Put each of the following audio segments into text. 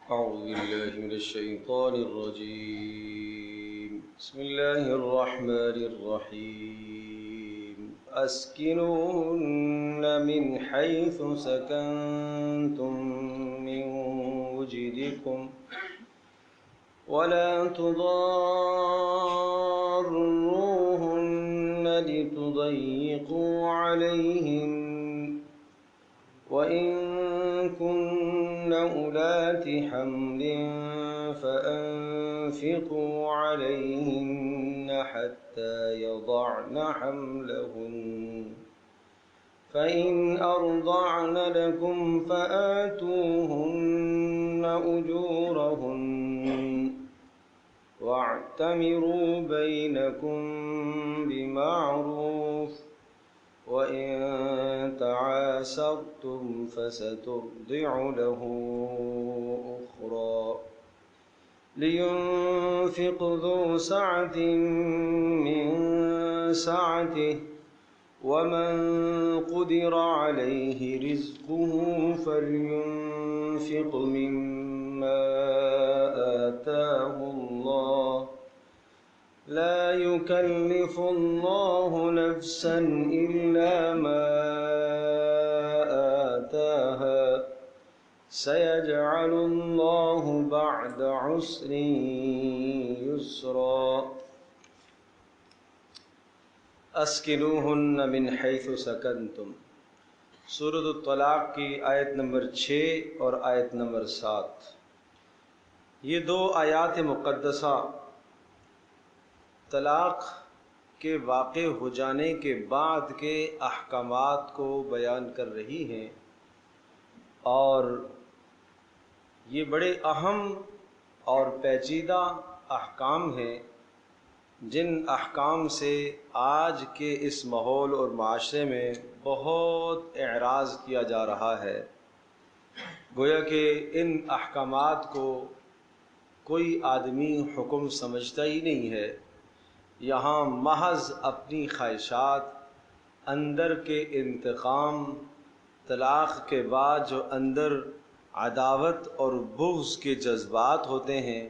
أعوذ بالله من الشيطان الرجيم. بسم الله الرحمن الرحيم. أسكنوهن من حيث سكنتم من وجدكم ولا تضاروهن لتضيقوا عليهن وإن كن أولات حمل فأنفقوا عليهن حتى يضعن حملهن فإن أرضعن لكم فآتوهن أجورهن واعتمروا بينكم بمعروف وإن تعاسرتم فسترضع له أخرى لينفق ذو سعة من سعته ومن قدر عليه رزقه فلينفق مما آتاه الله لا يكلف الله نفسا إلا ما آتاها سيجعل الله بعد عسر يسرا. اسکنوہن من حیث سکنتم، سورۃ الطلاق کی آیت نمبر 6 اور آیت نمبر 7. یہ دو آیات مقدسہ طلاق کے واقع ہو جانے کے بعد کے احکامات کو بیان کر رہی ہیں، اور یہ بڑے اہم اور پیچیدہ احکام ہیں جن احکام سے آج کے اس ماحول اور معاشرے میں بہت اعراض کیا جا رہا ہے. گویا کہ ان احکامات کو کوئی آدمی حکم سمجھتا ہی نہیں ہے. یہاں محض اپنی خواہشات، اندر کے انتقام، طلاق کے بعد جو اندر عداوت اور بغض کے جذبات ہوتے ہیں،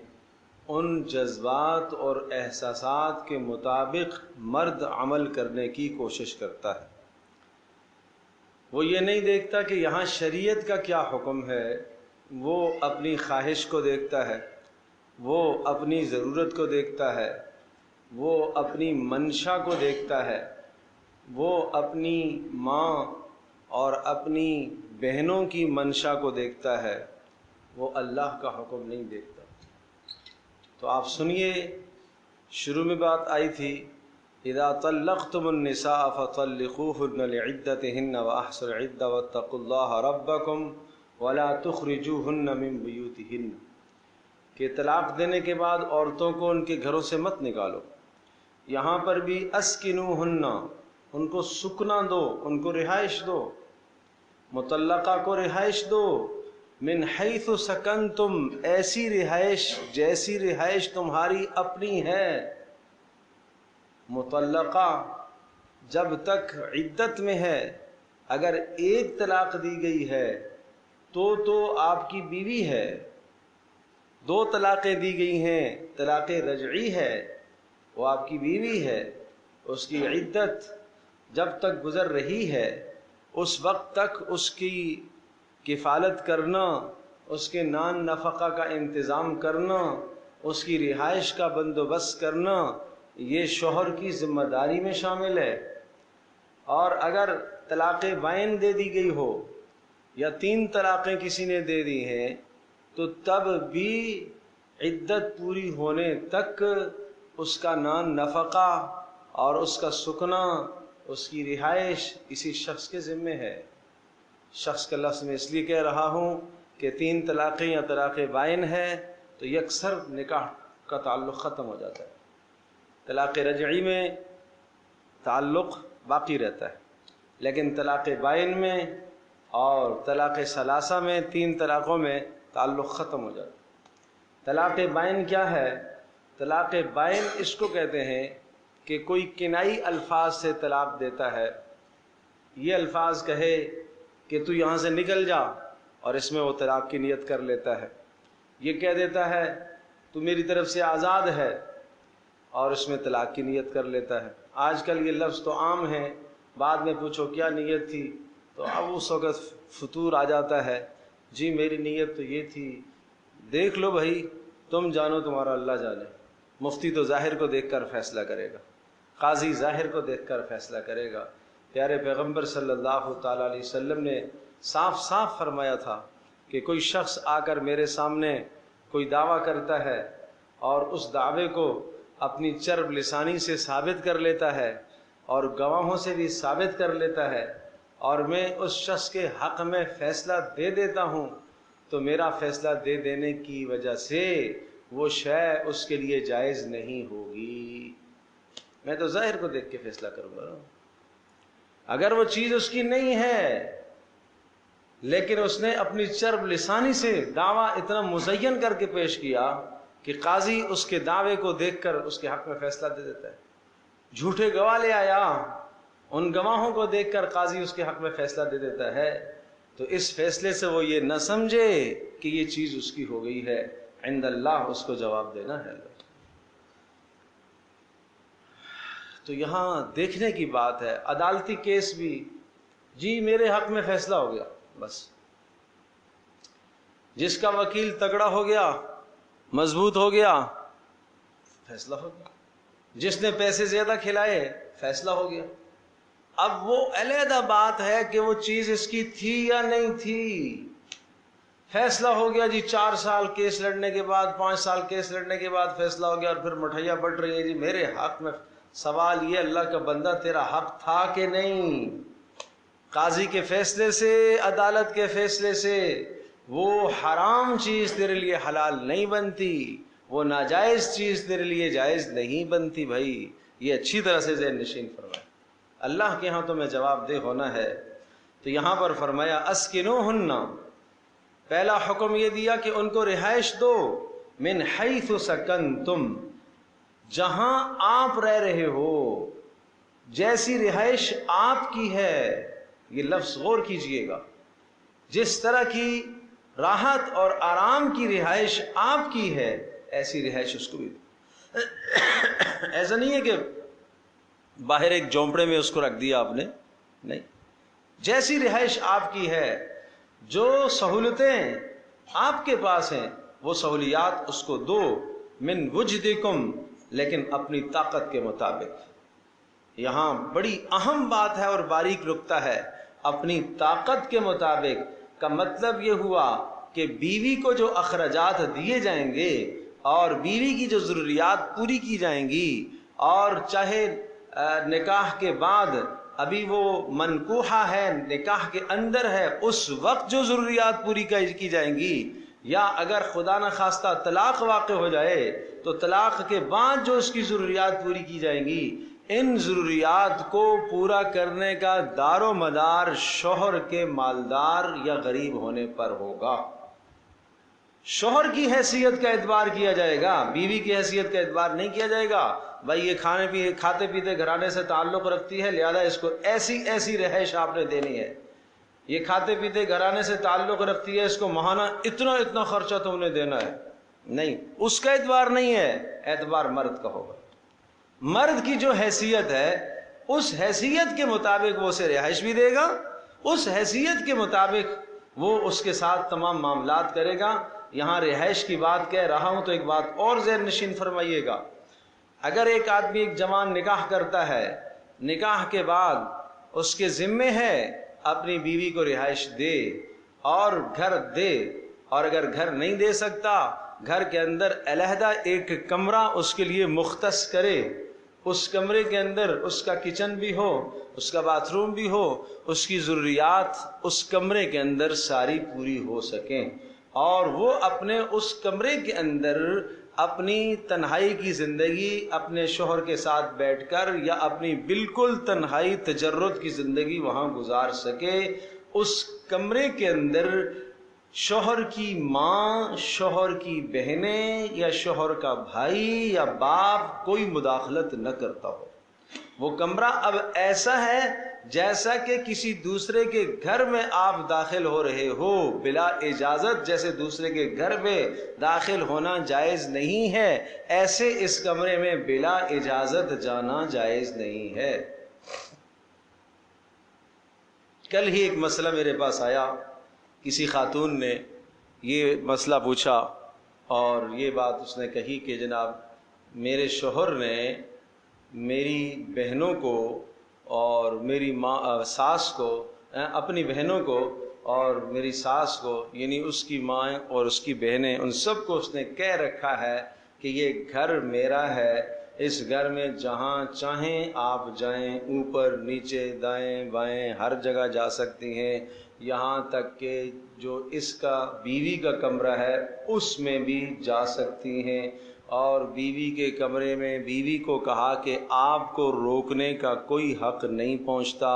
ان جذبات اور احساسات کے مطابق مرد عمل کرنے کی کوشش کرتا ہے. وہ یہ نہیں دیکھتا کہ یہاں شریعت کا کیا حکم ہے. وہ اپنی خواہش کو دیکھتا ہے، وہ اپنی ضرورت کو دیکھتا ہے، وہ اپنی منشا کو دیکھتا ہے، وہ اپنی ماں اور اپنی بہنوں کی منشا کو دیکھتا ہے، وہ اللہ کا حکم نہیں دیکھتا. تو آپ سنیے، شروع میں بات آئی تھی اذا طلقتم النساء فطلقوهن لعدتهن واحصوا العدة واتقوا الله ربكم ولا تخرجوهن من بيوتهن، کہ طلاق دینے کے بعد عورتوں کو ان کے گھروں سے مت نکالو. یہاں پر بھی اسکنوہن، ان کو سکنا دو، ان کو رہائش دو، مطلقہ کو رہائش دو. من حیث سکنتم، ایسی رہائش جیسی رہائش تمہاری اپنی ہے. مطلقہ جب تک عدت میں ہے، اگر ایک طلاق دی گئی ہے تو آپ کی بیوی ہے. دو طلاقیں دی گئی ہیں، طلاق رجعی ہے، وہ آپ کی بیوی ہے. اس کی عدت جب تک گزر رہی ہے اس وقت تک اس کی کفالت کرنا، اس کے نان نفقہ کا انتظام کرنا، اس کی رہائش کا بندوبست کرنا، یہ شوہر کی ذمہ داری میں شامل ہے. اور اگر طلاق بائن دے دی گئی ہو یا 3 طلاقیں کسی نے دے دی ہیں تو تب بھی عدت پوری ہونے تک اس کا نان نفقہ اور اس کا سکنا، اس کی رہائش اسی شخص کے ذمے ہے. شخص کا لفظ میں اس لیے کہہ رہا ہوں کہ 3 طلاقیں یا طلاق بائن ہے تو یکسر نکاح کا تعلق ختم ہو جاتا ہے. طلاق رجعی میں تعلق باقی رہتا ہے، لیکن طلاق بائن میں اور طلاق ثلاثہ میں 3 طلاقوں میں تعلق ختم ہو جاتا ہے. طلاق بائن کیا ہے؟ طلاق بائن اس کو کہتے ہیں کہ کوئی کنائی الفاظ سے طلاق دیتا ہے. یہ الفاظ کہے کہ تو یہاں سے نکل جا، اور اس میں وہ طلاق کی نیت کر لیتا ہے. یہ کہہ دیتا ہے تو میری طرف سے آزاد ہے، اور اس میں طلاق کی نیت کر لیتا ہے۔ آج کل یہ لفظ تو عام ہے، بعد میں پوچھو کیا نیت تھی تو اب اس وقت فطور آ جاتا ہے، جی میری نیت تو یہ تھی۔ دیکھ لو بھائی، تم جانو تمہارا اللہ جانے۔ مفتی تو ظاہر کو دیکھ کر فیصلہ کرے گا، قاضی ظاہر کو دیکھ کر فیصلہ کرے گا۔ پیارے پیغمبر صلی اللہ تعالیٰ علیہ وسلم نے صاف صاف فرمایا تھا کہ کوئی شخص آ کر میرے سامنے کوئی دعویٰ کرتا ہے اور اس دعوے کو اپنی چرب لسانی سے ثابت کر لیتا ہے اور گواہوں سے بھی ثابت کر لیتا ہے، اور میں اس شخص کے حق میں فیصلہ دے دیتا ہوں، تو میرا فیصلہ دے دینے کی وجہ سے وہ شے اس کے لیے جائز نہیں ہوگی۔ میں تو ظاہر کو دیکھ کے فیصلہ کروں گا۔ اگر وہ چیز اس کی نہیں ہے لیکن اس نے اپنی چرب لسانی سے دعویٰ اتنا مزین کر کے پیش کیا کہ قاضی اس کے دعوے کو دیکھ کر اس کے حق میں فیصلہ دے دیتا ہے، جھوٹے گواہ لے آیا، ان گواہوں کو دیکھ کر قاضی اس کے حق میں فیصلہ دے دیتا ہے، تو اس فیصلے سے وہ یہ نہ سمجھے کہ یہ چیز اس کی ہو گئی ہے، عند اللہ اس کو جواب دینا ہے۔ تو یہاں دیکھنے کی بات ہے، عدالتی کیس بھی، جی میرے حق میں فیصلہ ہو گیا، بس جس کا وکیل تگڑا ہو گیا، مضبوط ہو گیا، فیصلہ ہو گیا، جس نے پیسے زیادہ کھلائے فیصلہ ہو گیا۔ اب وہ علیحدہ بات ہے کہ وہ چیز اس کی تھی یا نہیں تھی، فیصلہ ہو گیا جی، 4 سال کیس لڑنے کے بعد، 5 سال کیس لڑنے کے بعد فیصلہ ہو گیا، اور پھر مٹھائیاں بٹ رہی ہیں جی میرے حق میں۔ سوال یہ اللہ کا بندہ تیرا حق تھا کہ نہیں؟ قاضی کے فیصلے سے، عدالت کے فیصلے سے وہ حرام چیز تیرے لیے حلال نہیں بنتی، وہ ناجائز چیز تیرے لیے جائز نہیں بنتی۔ بھائی یہ اچھی طرح سے ذہن نشین فرمائے، اللہ کے ہاں تمہیں جواب دہ ہونا ہے۔ تو یہاں پر فرمایا اسکنوہن، پہلا حکم یہ دیا کہ ان کو رہائش دو، من حیث سکنتم، جہاں آپ رہ رہے ہو، جیسی رہائش آپ کی ہے، یہ لفظ غور کیجئے گا، جس طرح کی راحت اور آرام کی رہائش آپ کی ہے ایسی رہائش اس کو بھی دو۔ ایسا نہیں ہے کہ باہر ایک جھونپڑے میں اس کو رکھ دیا آپ نے، نہیں، جیسی رہائش آپ کی ہے، جو سہولتیں آپ کے پاس ہیں وہ سہولیات اس کو دو، من وجدکم، لیکن اپنی طاقت کے مطابق۔ یہاں بڑی اہم بات ہے اور باریک نکتہ ہے، اپنی طاقت کے مطابق کا مطلب یہ ہوا کہ بیوی کو جو اخراجات دیے جائیں گے اور بیوی کی جو ضروریات پوری کی جائیں گی، اور چاہے نکاح کے بعد ابھی وہ منکوحہ ہے، نکاح کے اندر ہے، اس وقت جو ضروریات پوری کی جائیں گی، یا اگر خدا نہ خواستہ طلاق واقع ہو جائے تو طلاق کے بعد جو اس کی ضروریات پوری کی جائیں گی، ان ضروریات کو پورا کرنے کا دار و مدار شوہر کے مالدار یا غریب ہونے پر ہوگا۔ شوہر کی حیثیت کا اعتبار کیا جائے گا، بیوی کی حیثیت کا اعتبار نہیں کیا جائے گا۔ بھائی یہ کھاتے پیتے گھرانے سے تعلق رکھتی ہے، لہذا اس کو ایسی ایسی رہائش آپ نے دینی ہے۔ یہ کھاتے پیتے گھرانے سے تعلق رکھتی ہے، اس کو ماہانہ اتنا خرچہ تم نے دینا ہے، نہیں، اس کا اعتبار نہیں ہے، اعتبار مرد کا ہوگا۔ مرد کی جو حیثیت ہے اس حیثیت کے مطابق وہ اسے رہائش بھی دے گا، اس حیثیت کے مطابق وہ اس کے ساتھ تمام معاملات کرے گا۔ یہاں رہائش کی بات کہہ رہا ہوں تو ایک بات اور ذہن نشین فرمائیے گا، اگر ایک آدمی ایک جوان نکاح کرتا ہے، نکاح کے بعد اس کے ذمے ہے اپنی بیوی کو رہائش دے اور گھر دے، اور اگر گھر نہیں دے سکتا گھر کے اندر علیحدہ ایک کمرہ اس کے لیے مختص کرے، اس کمرے کے اندر اس کا کچن بھی ہو، اس کا باتھ روم بھی ہو، اس کی ضروریات اس کمرے کے اندر ساری پوری ہو سکیں، اور وہ اپنے اس کمرے کے اندر اپنی تنہائی کی زندگی اپنے شوہر کے ساتھ بیٹھ کر یا اپنی بالکل تنہائی تجرد کی زندگی وہاں گزار سکے۔ اس کمرے کے اندر شوہر کی ماں، شوہر کی بہنیں یا شوہر کا بھائی یا باپ کوئی مداخلت نہ کرتا ہو۔ وہ کمرہ اب ایسا ہے جیسا کہ کسی دوسرے کے گھر میں آپ داخل ہو رہے ہو بلا اجازت، جیسے دوسرے کے گھر میں داخل ہونا جائز نہیں ہے، ایسے اس کمرے میں بلا اجازت جانا جائز نہیں ہے۔ کل ہی ایک مسئلہ میرے پاس آیا، کسی خاتون نے یہ مسئلہ پوچھا اور یہ بات اس نے کہی کہ جناب میرے شوہر نے میری بہنوں کو اور میری ساس کو، اپنی بہنوں کو اور میری ساس کو، یعنی اس کی ماں اور اس کی بہنیں، ان سب کو اس نے کہہ رکھا ہے کہ یہ گھر میرا ہے، اس گھر میں جہاں چاہیں آپ جائیں، اوپر نیچے دائیں بائیں ہر جگہ جا سکتی ہیں، یہاں تک کہ جو اس کا بیوی کا کمرہ ہے اس میں بھی جا سکتی ہیں، اور بیوی کے کمرے میں بیوی کو کہا کہ آپ کو روکنے کا کوئی حق نہیں پہنچتا۔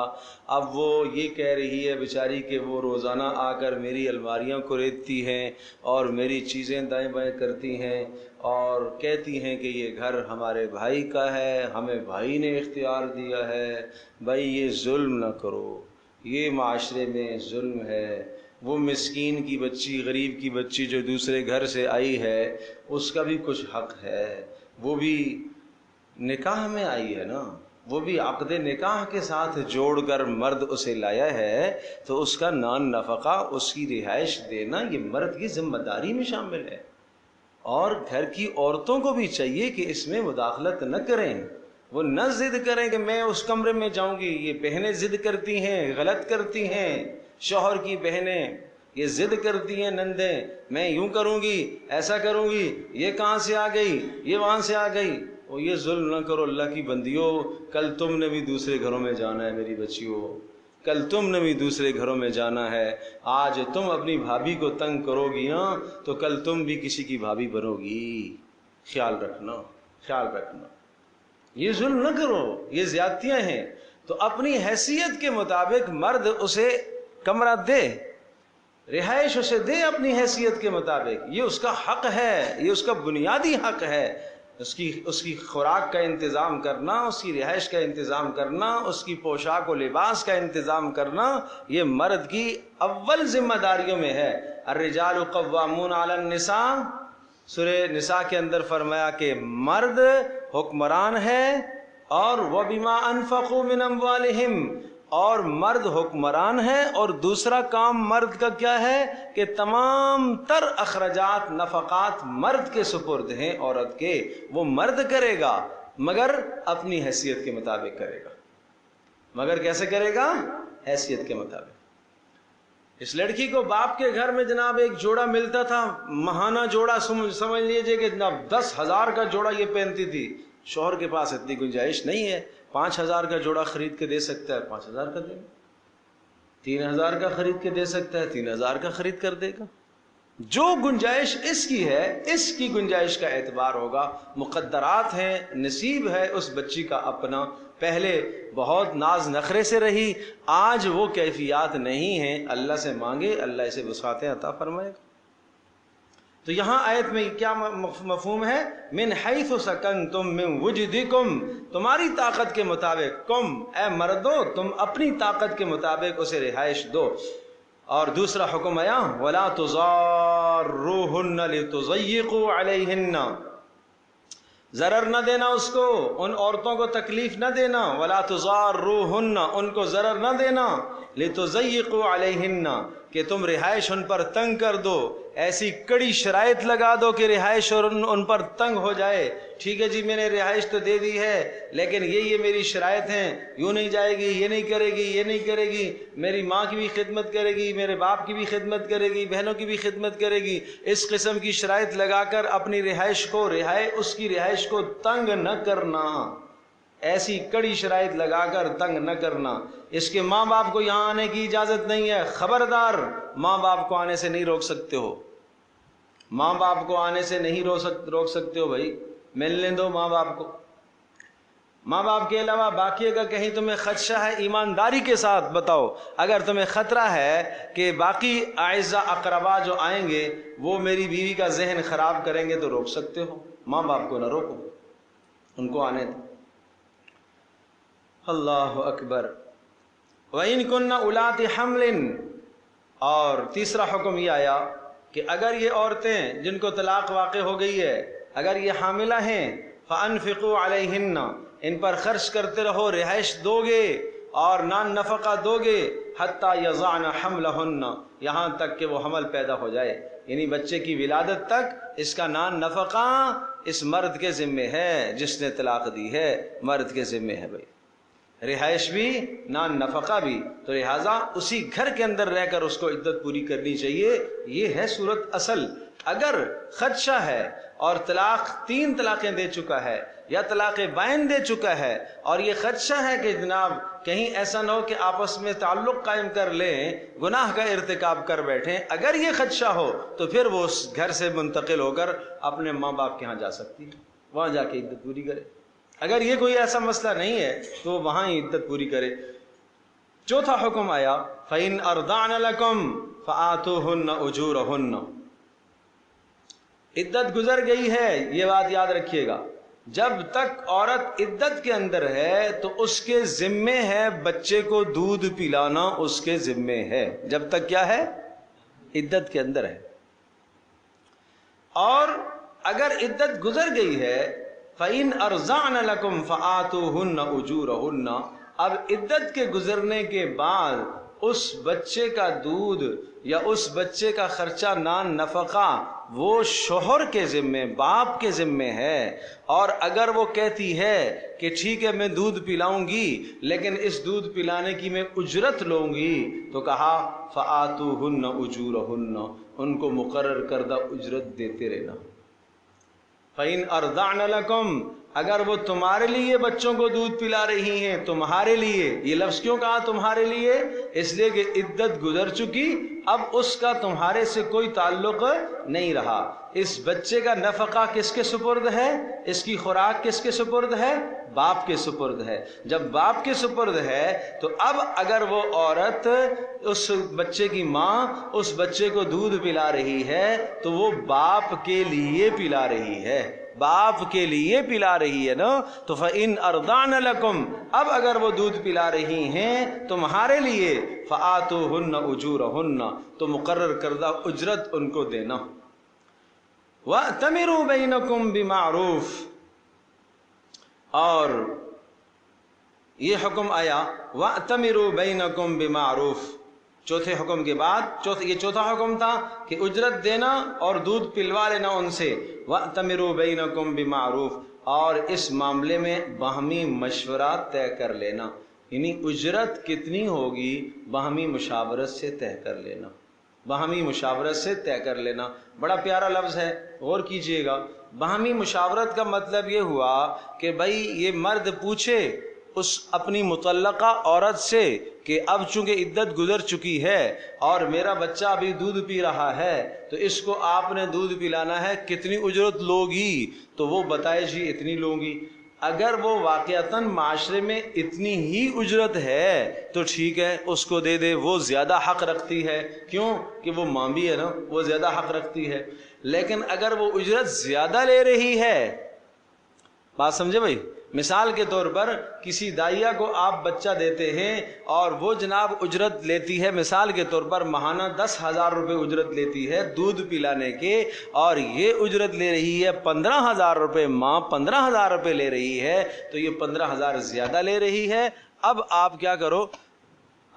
اب وہ یہ کہہ رہی ہے بیچاری کہ وہ روزانہ آ کر میری الماریاں کو ریتتی ہیں اور میری چیزیں دائیں بائیں کرتی ہیں اور کہتی ہیں کہ یہ گھر ہمارے بھائی کا ہے، ہمیں بھائی نے اختیار دیا ہے۔ بھائی یہ ظلم نہ کرو، یہ معاشرے میں ظلم ہے۔ وہ مسکین کی بچی، غریب کی بچی جو دوسرے گھر سے آئی ہے، اس کا بھی کچھ حق ہے، وہ بھی نکاح میں آئی ہے نا، وہ بھی عقد نکاح کے ساتھ جوڑ کر مرد اسے لایا ہے، تو اس کا نان نفقہ، اس کی رہائش دینا یہ مرد کی ذمہ داری میں شامل ہے۔ اور گھر کی عورتوں کو بھی چاہیے کہ اس میں مداخلت نہ کریں، وہ نہ ضد کریں کہ میں اس کمرے میں جاؤں گی۔ یہ بہنیں ضد کرتی ہیں، غلط کرتی ہیں، شوہر کی بہنیں یہ ضد کرتی ہیں، نندیں میں یوں کروں گی، ایسا کروں گی، یہ کہاں سے آ گئی، یہ وہاں سے آ گئی۔ اور یہ ظلم نہ کرو اللہ کی بندیوں، کل تم نے بھی دوسرے گھروں میں جانا ہے میری بچیوں، کل تم نے بھی دوسرے گھروں میں جانا ہے۔ آج تم اپنی بھابھی کو تنگ کرو گی نا تو کل تم بھی کسی کی بھابھی بنو گی، خیال رکھنا، خیال رکھنا۔ یہ ظلم نہ کرو، یہ زیادتیاں ہیں۔ تو اپنی حیثیت کے مطابق مرد اسے کمرہ دے، رہائش اسے دے اپنی حیثیت کے مطابق، یہ اس کا حق ہے، یہ اس کا بنیادی حق ہے۔ اس کی خوراک کا انتظام کرنا، اس کی رہائش کا انتظام کرنا، اس کی پوشاک و لباس کا انتظام کرنا، یہ مرد کی اول ذمہ داریوں میں ہے۔ الرجال قوامون علی النساء، سورہ نساء کے اندر فرمایا کہ مرد حکمران ہے، اور وَبِمَا أَنفَقُوا مِنْ أَمْوَالِهِمْ، اور مرد حکمران ہے، اور دوسرا کام مرد کا کیا ہے کہ تمام تر اخراجات، نفقات مرد کے سپرد ہیں عورت کے، وہ مرد کرے گا مگر اپنی حیثیت کے مطابق کرے گا۔ مگر کیسے کرے گا؟ حیثیت کے مطابق۔ اس لڑکی کو باپ کے گھر میں جناب ایک جوڑا ملتا تھا، ماہانہ جوڑا، سمجھ لیجئے کہ جناب 10,000 کا جوڑا یہ پہنتی تھی۔ شوہر کے پاس اتنی گنجائش نہیں ہے، 5,000 کا جوڑا خرید کے دے سکتا ہے 5,000 کا دے گا، 3,000 کا خرید کے دے سکتا ہے 3,000 کا خرید کر دے گا۔ جو گنجائش اس کی ہے، اس کی گنجائش کا اعتبار ہوگا۔ مقدرات ہیں، نصیب ہے اس بچی کا اپنا، پہلے بہت ناز نخرے سے رہی، آج وہ کیفیات نہیں ہیں، اللہ سے مانگے، اللہ اسے وسعتیں عطا فرمائے گا۔ تو یہاں آیت میں کیا مفہوم ہے؟ من حیث سکنتم من وجدکم، تمہاری طاقت کے مطابق، کم اے مردو تم اپنی طاقت کے مطابق اسے رہائش دو۔ اور دوسرا حکم آیا ولا تضاروہن لتضیقوا علیہن، ضرر نہ دینا اس کو، ان عورتوں کو تکلیف نہ دینا، ولا تضاروہن، ان کو ضرر نہ دینا، لتضیقوا علیہن، کہ تم رہائش ان پر تنگ کر دو، ایسی کڑی شرائط لگا دو کہ رہائش اور ان پر تنگ ہو جائے۔ ٹھیک ہے جی میں نے رہائش تو دے دی ہے لیکن یہ میری شرائط ہیں، یوں نہیں جائے گی، یہ نہیں کرے گی، یہ نہیں کرے گی، میری ماں کی بھی خدمت کرے گی، میرے باپ کی بھی خدمت کرے گی، بہنوں کی بھی خدمت کرے گی، اس قسم کی شرائط لگا کر اپنی رہائش کو، اس کی رہائش کو تنگ نہ کرنا، ایسی کڑی شرائط لگا کر تنگ نہ کرنا۔ اس کے ماں باپ کو یہاں آنے کی اجازت نہیں ہے، خبردار، ماں باپ کو آنے سے نہیں روک سکتے ہو، ماں باپ کو آنے سے نہیں روک سکتے ہو، بھائی ملنے دو ماں باپ کو۔ ماں باپ کے علاوہ باقی اگر کہیں تمہیں خدشہ ہے، ایمانداری کے ساتھ بتاؤ، اگر تمہیں خطرہ ہے کہ باقی اعزاء اقربا جو آئیں گے وہ میری بیوی کا ذہن خراب کریں گے تو روک سکتے ہو، ماں باپ کو نہ روکو، ان کو آنے دو۔ اللہ اکبر۔ وَإِن كُنَّ أُولَاتِ حَمْلٍ، اور تیسرا حکم یہ آیا کہ اگر یہ عورتیں جن کو طلاق واقع ہو گئی ہے اگر یہ حاملہ ہیں فَأَنفِقُوا عَلَيْهِنَّ، ان پر خرچ کرتے رہو، رہائش دو گے اور نان نفقہ دو گے، حتیٰ یضعن حملہن، یہاں تک کہ وہ حمل پیدا ہو جائے، یعنی بچے کی ولادت تک اس کا نان نفقہ اس مرد کے ذمے ہے جس نے طلاق دی ہے، مرد کے ذمے ہے بھائی، رہائش بھی نان نفقہ بھی، تو لہٰذا اسی گھر کے اندر رہ کر اس کو عدت پوری کرنی چاہیے۔ یہ ہے صورت اصل۔ اگر خدشہ ہے اور تین طلاقیں دے چکا ہے یا طلاق بائن دے چکا ہے اور یہ خدشہ ہے کہ جناب کہیں ایسا نہ ہو کہ آپس میں تعلق قائم کر لیں، گناہ کا ارتکاب کر بیٹھیں، اگر یہ خدشہ ہو تو پھر وہ اس گھر سے منتقل ہو کر اپنے ماں باپ کے ہاں جا سکتی ہے، وہاں جا کے عدت پوری کرے۔ اگر یہ کوئی ایسا مسئلہ نہیں ہے تو وہاں ہی عدت پوری کرے۔ چوتھا حکم آیا فَإِنْ أَرْضَعْنَ لَكُمْ فَآتُوهُنَّ أُجُورَهُنَّ۔ عدت گزر گئی ہے، یہ بات یاد رکھیے گا، جب تک عورت عدت کے اندر ہے تو اس کے ذمے ہے بچے کو دودھ پلانا، اس کے ذمے ہے، جب تک کیا ہے؟ عدت کے اندر ہے۔ اور اگر عدت گزر گئی ہے فَإِنْ أَرْضَعْنَ لَكُمْ فَآتُوهُنَّ أُجُورَهُنَّ، اب عدت کے گزرنے کے بعد اس بچے کا دودھ یا اس بچے کا خرچہ نان نفقہ وہ شوہر کے ذمے، باپ کے ذمے ہے۔ اور اگر وہ کہتی ہے کہ ٹھیک ہے میں دودھ پلاؤں گی لیکن اس دودھ پلانے کی میں اجرت لوں گی، تو کہا فَآتُوهُنَّ أُجُورَهُنَّ، ان کو مقرر کردہ اجرت دیتے رہنا۔ فَإِنْ أَرْضَعْنَ لَكُمْ، اگر وہ تمہارے لیے بچوں کو دودھ پلا رہی ہیں، تمہارے لیے، یہ لفظ کیوں کہا تمہارے لیے؟ اس لیے کہ عدت گزر چکی، اب اس کا تمہارے سے کوئی تعلق نہیں رہا۔ اس بچے کا نفقہ کس کے سپرد ہے؟ اس کی خوراک کس کے سپرد ہے؟ باپ کے سپرد ہے۔ جب باپ کے سپرد ہے تو اب اگر وہ عورت اس بچے کی ماں اس بچے کو دودھ پلا رہی ہے تو وہ باپ کے لیے پلا رہی ہے، باپ کے لیے پلا رہی ہے نا۔ تو فَإِنْ أَرْضَعْنَ لَكُمْ، اب اگر وہ دودھ پلا رہی ہیں تمہارے لیے، فَآتُوهُنَّ أُجُورَهُنَّ، تو مقرر کردہ اجرت ان کو دینا۔ وَأْتَمِرُوا بَيْنَكُمْ بِمَعْرُوفٍ، اور یہ حکم آیا وَأْتَمِرُوا بَيْنَكُمْ بِمَعْرُوفٍ۔ چوتھے حکم کے بعد یہ چوتھا حکم تھا کہ اجرت دینا اور دودھ پلوا لینا ان سے، وَأْتَمِرُوا بَيْنَكُمْ بِمَعْرُوفٍ، اور اس معاملے میں باہمی مشورہ طے کر لینا، یعنی اجرت کتنی ہوگی باہمی مشاورت سے طے کر لینا، باہمی مشاورت سے طے کر لینا۔ بڑا پیارا لفظ ہے، غور کیجئے گا۔ باہمی مشاورت کا مطلب یہ ہوا کہ بھائی یہ مرد پوچھے اس اپنی مطلقہ عورت سے کہ اب چونکہ عدت گزر چکی ہے اور میرا بچہ ابھی دودھ پی رہا ہے تو اس کو آپ نے دودھ پلانا ہے، کتنی اجرت لوگی؟ تو وہ بتائے جی اتنی لوں گی۔ اگر وہ واقعتاً معاشرے میں اتنی ہی اجرت ہے تو ٹھیک ہے، اس کو دے دے، وہ زیادہ حق رکھتی ہے، کیوں کہ وہ ماں بھی ہے نا، وہ زیادہ حق رکھتی ہے۔ لیکن اگر وہ اجرت زیادہ لے رہی ہے، بات سمجھے بھائی، مثال کے طور پر کسی دائیہ کو آپ بچہ دیتے ہیں اور وہ جناب اجرت لیتی ہے، مثال کے طور پر ماہانہ 10,000 روپے اجرت لیتی ہے دودھ پلانے کے، اور یہ اجرت لے رہی ہے 15,000 روپے، ماں 15,000 روپے لے رہی ہے، تو یہ 15,000 زیادہ لے رہی ہے۔ اب آپ کیا کرو؟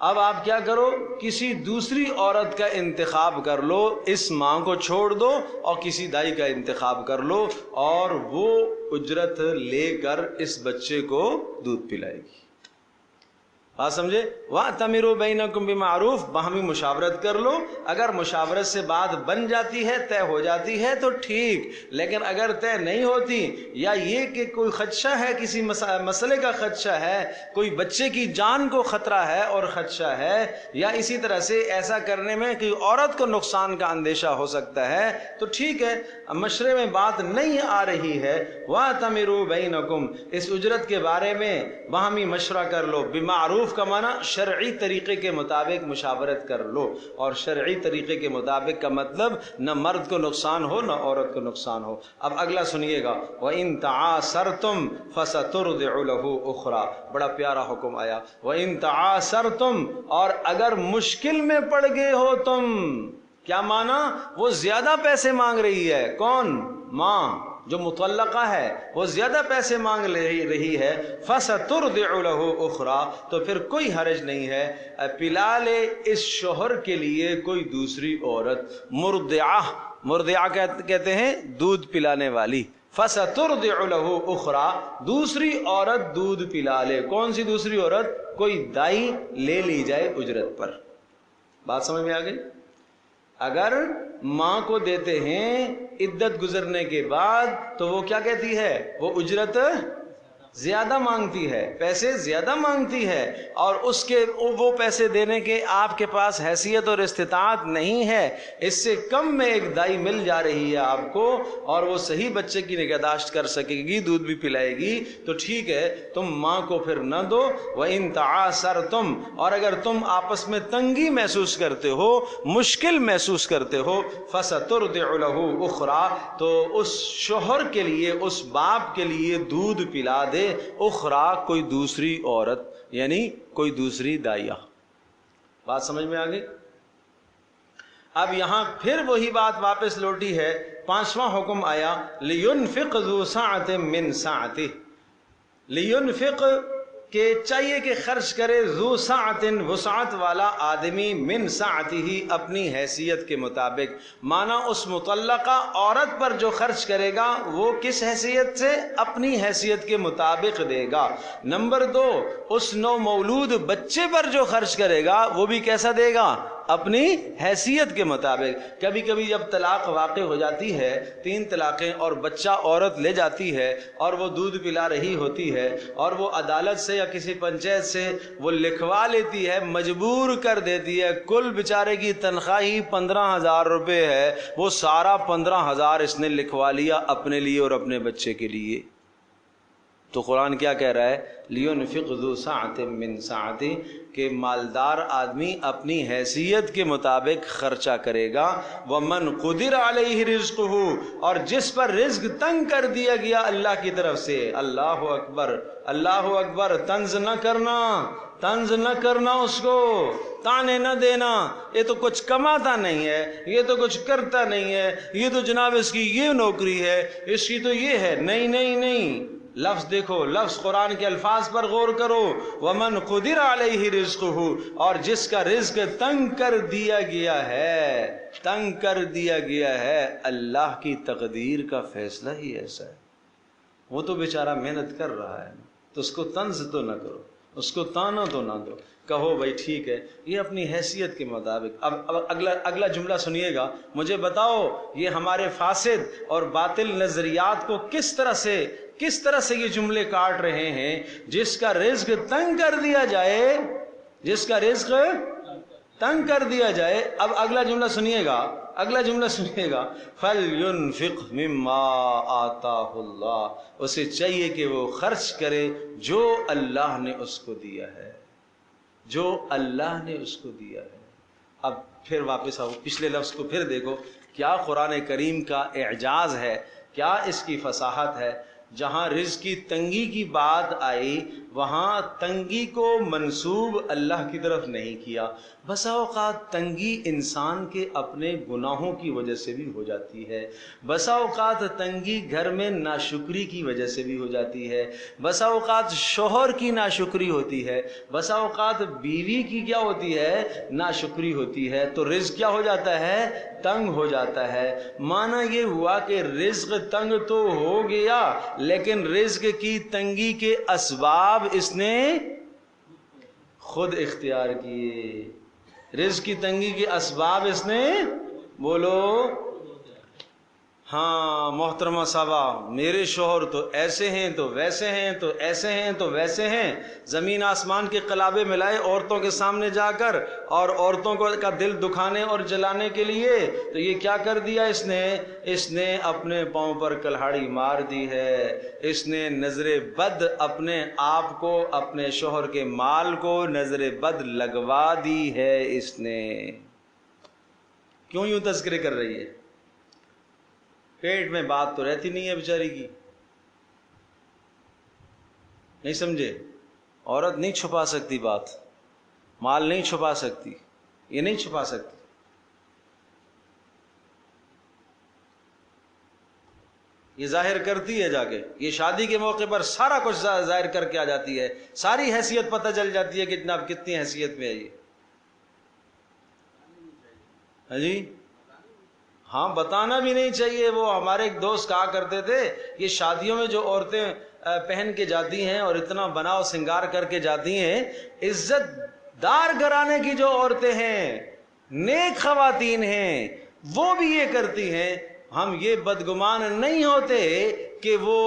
اب آپ کیا کرو؟ کسی دوسری عورت کا انتخاب کر لو، اس ماں کو چھوڑ دو اور کسی دائی کا انتخاب کر لو، اور وہ اجرت لے کر اس بچے کو دودھ پلائے گی۔ بات سمجھے؟ وَأْتَمِرُوا بَيْنَكُمْ بِمَعْرُوفٍ، باہمی مشاورت کر لو، اگر مشاورت سے بات بن جاتی ہے، طے ہو جاتی ہے تو ٹھیک، لیکن اگر طے نہیں ہوتی، یا یہ کہ کوئی خدشہ ہے، کسی مسئلے کا خدشہ ہے، کوئی بچے کی جان کو خطرہ ہے اور خدشہ ہے، یا اسی طرح سے ایسا کرنے میں کہ عورت کو نقصان کا اندیشہ ہو سکتا ہے، تو ٹھیک ہے، مشورے میں بات نہیں آ رہی ہے، وَأْتَمِرُوا بَيْنَكُمْ، اس اجرت کے بارے میں باہمی مشورہ کر لو، بِمَعْرُوف، بالمعروف کا معنی شرعی طریقے کے مطابق مشاورت کر لو، اور شرعی طریقے کے مطابق کا مطلب نہ مرد کو نقصان ہو نہ عورت کو نقصان ہو۔ اب اگلا سنیے گا، وَإِن تَعَاسَرْتُمْ فَسَتُرْضِعُ لَهُ أُخْرَى، بڑا پیارا حکم آیا، وَإِن تَعَاسَرْتُمْ، اور اگر مشکل میں پڑ گئے ہو تم، کیا مانا؟ وہ زیادہ پیسے مانگ رہی ہے، کون؟ ماں جو مطلقہ ہے، وہ زیادہ پیسے مانگ رہی ہے، فَسَتُرْضِعُ لَهُ أُخْرَى، تو پھر کوئی حرج نہیں ہے، پلا لے اس شوہر کے لیے کوئی دوسری عورت، مرضعہ کہتے ہیں دودھ پلانے والی، فَسَتُرْضِعُ لَهُ أُخْرَى، دوسری عورت دودھ پلا لے۔ کون سی دوسری عورت؟ کوئی دائی لے لی جائے اجرت پر۔ بات سمجھ میں آ گئی؟ اگر ماں کو دیتے ہیں عدت گزرنے کے بعد تو وہ کیا کہتی ہے؟ وہ اجرت زیادہ مانگتی ہے، پیسے زیادہ مانگتی ہے، اور اس کے وہ پیسے دینے کے آپ کے پاس حیثیت اور استطاعت نہیں ہے، اس سے کم میں ایک دائی مل جا رہی ہے آپ کو، اور وہ صحیح بچے کی نگہداشت کر سکے گی، دودھ بھی پلائے گی، تو ٹھیک ہے، تم ماں کو پھر نہ دو۔ وَإِن تَعَاسَرْتُمْ، اور اگر تم آپس میں تنگی محسوس کرتے ہو، مشکل محسوس کرتے ہو، فَسَتُرْضِعُ لَهُ أُخْرَى، تو اس شوہر کے لیے، اس باپ کے لیے دودھ پلا دے اخرى، کوئی دوسری عورت، یعنی کوئی دوسری دائیہ۔ بات سمجھ میں آ گئی؟ اب یہاں پھر وہی بات واپس لوٹی ہے، پانچواں حکم آیا، لِيُنْفِقْ ذُو سَعَةٍ مِّن سَعَتِهِ، لِيُنْفِقْ کہ چاہیے کہ خرچ کرے، ذو سعتن، وسعت والا آدمی، من سعتہ، اپنی حیثیت کے مطابق، مانا اس مطلقہ عورت پر جو خرچ کرے گا وہ کس حیثیت سے؟ اپنی حیثیت کے مطابق دے گا۔ نمبر دو، اس نو مولود بچے پر جو خرچ کرے گا وہ بھی کیسا دے گا؟ اپنی حیثیت کے مطابق۔ کبھی کبھی جب طلاق واقع ہو جاتی ہے، 3 طلاقیں، اور بچہ عورت لے جاتی ہے اور وہ دودھ پلا رہی ہوتی ہے، اور وہ عدالت سے یا کسی پنچایت سے وہ لکھوا لیتی ہے، مجبور کر دیتی ہے، کل بیچارے کی تنخواہ ہی 15,000 روپے ہے، وہ سارا 15,000 اس نے لکھوا لیا اپنے لیے اور اپنے بچے کے لیے۔ تو قرآن کیا کہہ رہا ہے؟ لِيُنْفِقْ ذُو سَعَةٍ مِّن سَعَتِهِ، کہ مالدار آدمی اپنی حیثیت کے مطابق خرچہ کرے گا۔ وَمَنْ قُدِرَ عَلَيْهِ رِزْقُهُ، اور جس پر رزق تنگ کر دیا گیا اللہ کی طرف سے۔ اللہ اکبر، اللہ اکبر، طنز نہ کرنا، طنز نہ کرنا، اس کو تانے نہ دینا، یہ تو کچھ کماتا نہیں ہے، یہ تو کچھ کرتا نہیں ہے، یہ تو جناب اس کی یہ نوکری ہے، اس کی تو یہ ہے۔ نہیں نہیں نہیں، لفظ دیکھو، لفظ قرآن کے الفاظ پر غور کرو۔ وَمَنْ قُدِرَ عَلَيْهِ رِزْقُهُ، اور جس کا رزق تنگ کر دیا گیا ہے، تنگ کر دیا گیا ہے، اللہ کی تقدیر کا فیصلہ ہی ایسا ہے، وہ تو بیچارہ محنت کر رہا ہے، تو اس کو طنز تو نہ کرو، اس کو تانا تو نہ دو، کہو بھائی ٹھیک ہے، یہ اپنی حیثیت کے مطابق۔ اب اگلا جملہ سنیے گا، مجھے بتاؤ یہ ہمارے فاسد اور باطل نظریات کو کس طرح سے یہ جملے کاٹ رہے ہیں؟ جس کا رزق تنگ کر دیا جائے، جس کا رزق تنگ کر دیا جائے۔ اب اگلا جملہ سنیے گا، اگلا جملہ سنیے گا، فَلْيُنْفِقْ مِمَّا آتَاهُ اللَّهُ، اسے چاہیے کہ وہ خرچ کرے جو اللہ نے اس کو دیا ہے، جو اللہ نے اس کو دیا ہے۔ اب پھر واپس آؤ، پچھلے لفظ کو پھر دیکھو، کیا قرآن کریم کا اعجاز ہے، کیا اس کی فصاحت ہے۔ جہاں رزق کی تنگی کی بات آئی، وہاں تنگی کو منسوب اللہ کی طرف نہیں کیا۔ بسا اوقات تنگی انسان کے اپنے گناہوں کی وجہ سے بھی ہو جاتی ہے، بسا اوقات تنگی گھر میں ناشکری کی وجہ سے بھی ہو جاتی ہے، بسا اوقات شوہر کی ناشکری ہوتی ہے، بسا اوقات بیوی کی کیا ہوتی ہے؟ ناشکری ہوتی ہے، تو رزق کیا ہو جاتا ہے؟ تنگ ہو جاتا ہے۔ معنی یہ ہوا کہ رزق تنگ تو ہو گیا، لیکن رزق کی تنگی کے اسباب اس نے خود اختیار کیے، رزق کی تنگی کے اسباب اس نے، بولو، ہاں محترمہ صاحبہ، میرے شوہر تو ایسے ہیں تو ویسے ہیں تو ایسے ہیں تو ویسے ہیں، زمین آسمان کے قلابے ملائے عورتوں کے سامنے جا کر، اور عورتوں کا دل دکھانے اور جلانے کے لیے۔ تو یہ کیا کر دیا اس نے اپنے پاؤں پر کلہاڑی مار دی ہے، اس نے نظر بد اپنے آپ کو، اپنے شوہر کے مال کو نظر بد لگوا دی ہے اس نے۔ کیوں یوں تذکرے کر رہی ہے؟ پیٹ میں بات تو رہتی نہیں ہے بیچاری کی، نہیں سمجھے؟ عورت نہیں چھپا سکتی بات، مال نہیں چھپا سکتی، یہ نہیں چھپا سکتی۔ یہ ظاہر کرتی ہے جا کے، یہ شادی کے موقع پر سارا کچھ ظاہر کر کے آ جاتی ہے، ساری حیثیت پتہ چل جاتی ہے کہ جناب کتنی حیثیت میں ہے یہ۔ ہاں جی، ہاں بتانا بھی نہیں چاہیے۔ وہ ہمارے ایک دوست کہا کرتے تھے، یہ شادیوں میں جو عورتیں پہن کے جاتی ہیں اور اتنا بناؤ سنگار کر کے جاتی ہیں، عزت دار گھرانے کی جو عورتیں ہیں، نیک خواتین ہیں، وہ بھی یہ کرتی ہیں۔ ہم یہ بدگمان نہیں ہوتے کہ وہ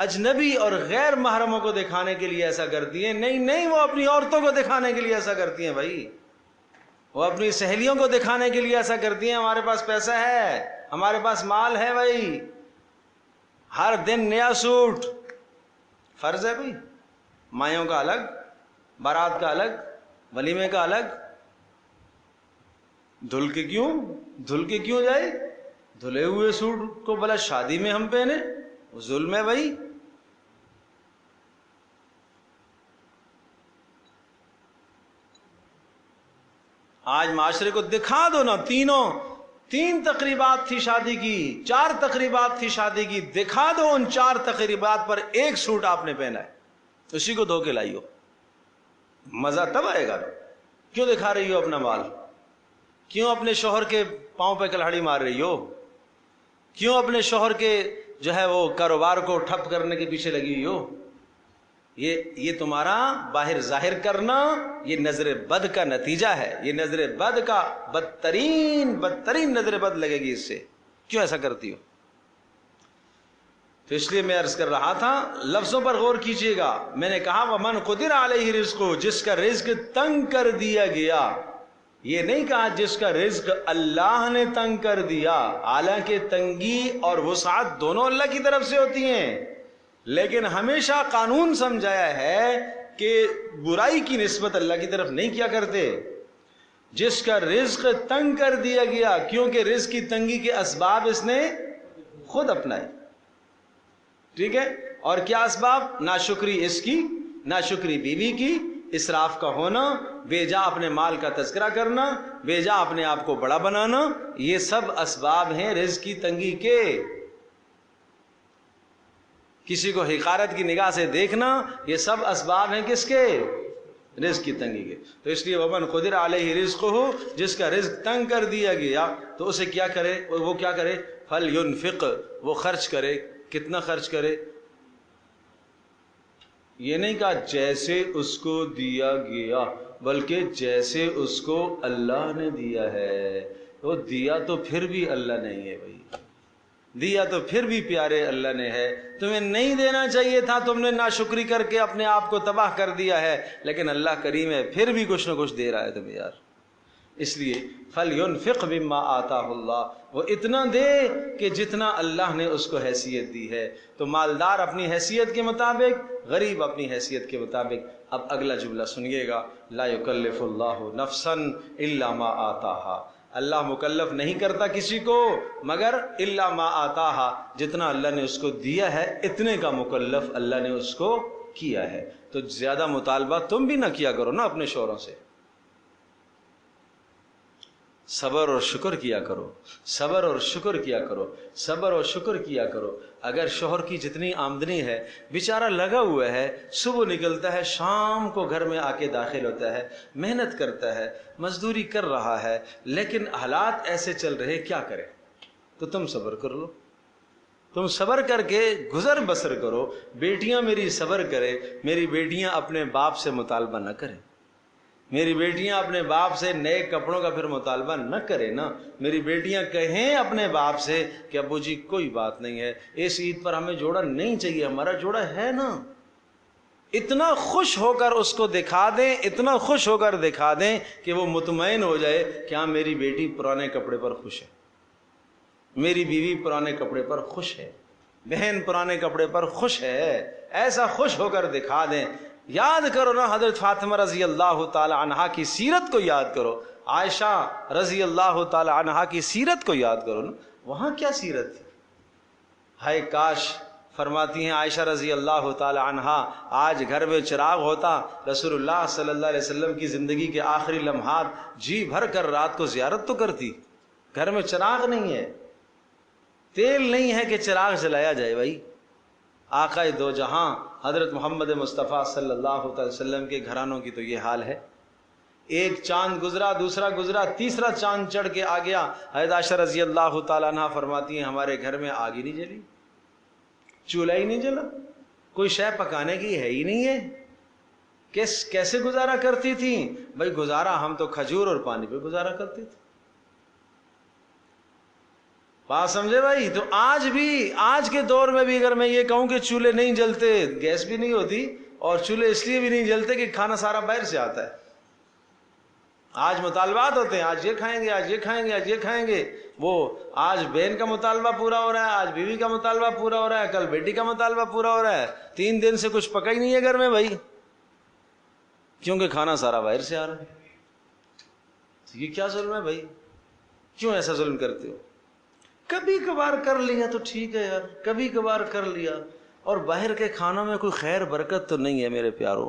اجنبی اور غیر محرموں کو دکھانے کے لیے ایسا کرتی ہیں، نہیں، وہ اپنی عورتوں کو دکھانے کے لیے ایسا کرتی ہیں بھائی، وہ اپنی سہیلیوں کو دکھانے کے لیے ایسا کرتی ہیں۔ ہمارے پاس پیسہ ہے، ہمارے پاس مال ہے بھائی، ہر دن نیا سوٹ، فرض ہے بھائی، مایوں کا الگ، بارات کا الگ، ولیمے کا الگ۔ دھل کے کیوں جائے؟ دھلے ہوئے سوٹ کو بھلا شادی میں ہم پہنے؟ وہ ظلم ہے بھائی۔ آج معاشرے کو دکھا دو نا، تین تقریبات تھی شادی کی، 4 تقریبات تھی شادی کی، دکھا دو ان 4 تقریبات پر ایک سوٹ آپ نے پہنا ہے، اسی کو دھو کے لائی ہو، مزہ تب آئے گا۔ کیوں دکھا رہی ہو اپنا مال؟ کیوں اپنے شوہر کے پاؤں پہ کلہاڑی مار رہی ہو؟ کیوں اپنے شوہر کے جو ہے وہ کاروبار کو ٹھپ کرنے کے پیچھے لگی ہوئی ہو؟ یہ تمہارا باہر ظاہر کرنا یہ نظر بد کا نتیجہ ہے، یہ نظر بد کا بدترین نظر بد لگے گی اس سے۔ کیوں ایسا کرتی ہو؟ تو اس لیے میں عرض کر رہا تھا، لفظوں پر غور کیجئے گا۔ میں نے کہا وَمَنْ قُدِرَ عَلَيْهِ رِزْقُهُ، جس کا رزق تنگ کر دیا گیا، یہ نہیں کہا جس کا رزق اللہ نے تنگ کر دیا، حالانکہ تنگی اور وسعت دونوں اللہ کی طرف سے ہوتی ہیں، لیکن ہمیشہ قانون سمجھایا ہے کہ برائی کی نسبت اللہ کی طرف نہیں کیا کرتے۔ جس کا رزق تنگ کر دیا گیا، کیونکہ رزق کی تنگی کے اسباب اس نے خود اپنائے، ٹھیک ہے؟ اور کیا اسباب؟ ناشکری اس کی، ناشکری بیوی کی، اسراف کا ہونا، بے جا اپنے مال کا تذکرہ کرنا، بے جا اپنے آپ کو بڑا بنانا، یہ سب اسباب ہیں رزق کی تنگی کے۔ کسی کو حقارت کی نگاہ سے دیکھنا، یہ سب اسباب ہیں کس کے؟ رزق کی تنگی کے۔ تو اس لیے ومن قدر علیہ رزقہ، جس کا رزق تنگ کر دیا گیا تو اسے کیا کرے؟ وہ کیا کرے؟ فَلْيُنْفِقْ، وہ خرچ کرے۔ کتنا خرچ کرے؟ یہ نہیں کہا جیسے اس کو دیا گیا، بلکہ جیسے اس کو اللہ نے دیا ہے۔ وہ دیا تو پھر بھی اللہ نہیں ہے بھائی، دیا تو پھر بھی پیارے اللہ نے ہے۔ تمہیں نہیں دینا چاہیے تھا، تم نے ناشکری کر کے اپنے آپ کو تباہ کر دیا ہے، لیکن اللہ کریم ہے، پھر بھی کچھ نہ کچھ دے رہا ہے تمہیں یار۔ اس لیے فَلْيُنْفِقْ مِمَّا آتَاهُ اللَّهُ، وہ اتنا دے کہ جتنا اللہ نے اس کو حیثیت دی ہے۔ تو مالدار اپنی حیثیت کے مطابق، غریب اپنی حیثیت کے مطابق۔ اب اگلا جملہ سنیے گا، لا يكلف اللہ نفسا الا ما آتاها، اللہ مکلف نہیں کرتا کسی کو مگر الا ما آتاها، جتنا اللہ نے اس کو دیا ہے اتنے کا مکلف اللہ نے اس کو کیا ہے۔ تو زیادہ مطالبہ تم بھی نہ کیا کرو نا اپنے شوہروں سے، صبر اور شکر کیا کرو، صبر اور شکر کیا کرو، صبر اور شکر کیا کرو۔ اگر شوہر کی جتنی آمدنی ہے، بیچارہ لگا ہوا ہے، صبح نکلتا ہے، شام کو گھر میں آ کے داخل ہوتا ہے، محنت کرتا ہے، مزدوری کر رہا ہے، لیکن حالات ایسے چل رہے، کیا کرے؟ تو تم صبر کر لو، تم صبر کر کے گزر بسر کرو۔ بیٹیاں میری صبر کرے، میری بیٹیاں اپنے باپ سے مطالبہ نہ کریں، میری بیٹیاں اپنے باپ سے نئے کپڑوں کا پھر مطالبہ نہ کرے نا. میری بیٹیاں کہیں اپنے باپ سے کہ ابو جی کوئی بات نہیں ہے، اس عید پر ہمیں جوڑا نہیں چاہیے، ہمارا جوڑا ہے نا. اتنا خوش ہو کر اس کو دکھا دیں، اتنا خوش ہو کر دکھا دیں کہ وہ مطمئن ہو جائے کہ ہاں میری بیٹی پرانے کپڑے پر خوش ہے، میری بیوی پرانے کپڑے پر خوش ہے، بہن پرانے کپڑے پر خوش ہے. ایسا خوش ہو کر دکھا دیں. یاد کرو نا حضرت فاطمہ رضی اللہ تعالی عنہا کی سیرت کو یاد کرو، عائشہ رضی اللہ تعالی عنہا کی سیرت کو یاد کرو نا. وہاں کیا سیرت تھی؟ ہائے کاش، فرماتی ہیں عائشہ رضی اللہ تعالی عنہا، آج گھر میں چراغ ہوتا، رسول اللہ صلی اللہ علیہ وسلم کی زندگی کے آخری لمحات جی بھر کر رات کو زیارت تو کرتی. گھر میں چراغ نہیں ہے، تیل نہیں ہے کہ چراغ جلایا جائے. بھائی آقا دو جہاں حضرت محمد مصطفیٰ صلی اللہ علیہ وسلم کے گھرانوں کی تو یہ حال ہے. ایک چاند گزرا، دوسرا گزرا، تیسرا چاند چڑھ کے آ گیا. حضرت عائشہ رضی اللہ تعالیٰ عنہ فرماتی ہیں ہمارے گھر میں آگ ہی نہیں جلی، چولہا ہی نہیں جلا، کوئی شے پکانے کی ہے ہی نہیں ہے. کیسے گزارا کرتی تھیں؟ بھائی گزارا ہم تو کھجور اور پانی پہ گزارا کرتے تھے. بات سمجھے بھائی؟ تو آج بھی، آج کے دور میں بھی اگر میں یہ کہوں کہ چولہے نہیں جلتے، گیس بھی نہیں ہوتی، اور چولہے اس لیے بھی نہیں جلتے کہ کھانا سارا باہر سے آتا ہے. آج مطالبات ہوتے ہیں، آج یہ کھائیں گے، آج یہ کھائیں گے، آج یہ کھائیں گے. وہ آج بہن کا مطالبہ پورا ہو رہا ہے، آج بیوی کا مطالبہ پورا ہو رہا ہے، کل بیٹی کا مطالبہ پورا ہو رہا ہے. 3 دن سے کچھ پکا ہی نہیں ہے گھر میں بھائی، کیونکہ کھانا سارا باہر سے آ رہا ہے. یہ کیا ظلم ہے بھائی؟ کیوں ایسا ظلم کرتے ہو؟ کبھی کبھار کر لیا تو ٹھیک ہے یار، کبھی کبھار کر لیا. اور باہر کے کھانوں میں کوئی خیر برکت تو نہیں ہے میرے پیاروں.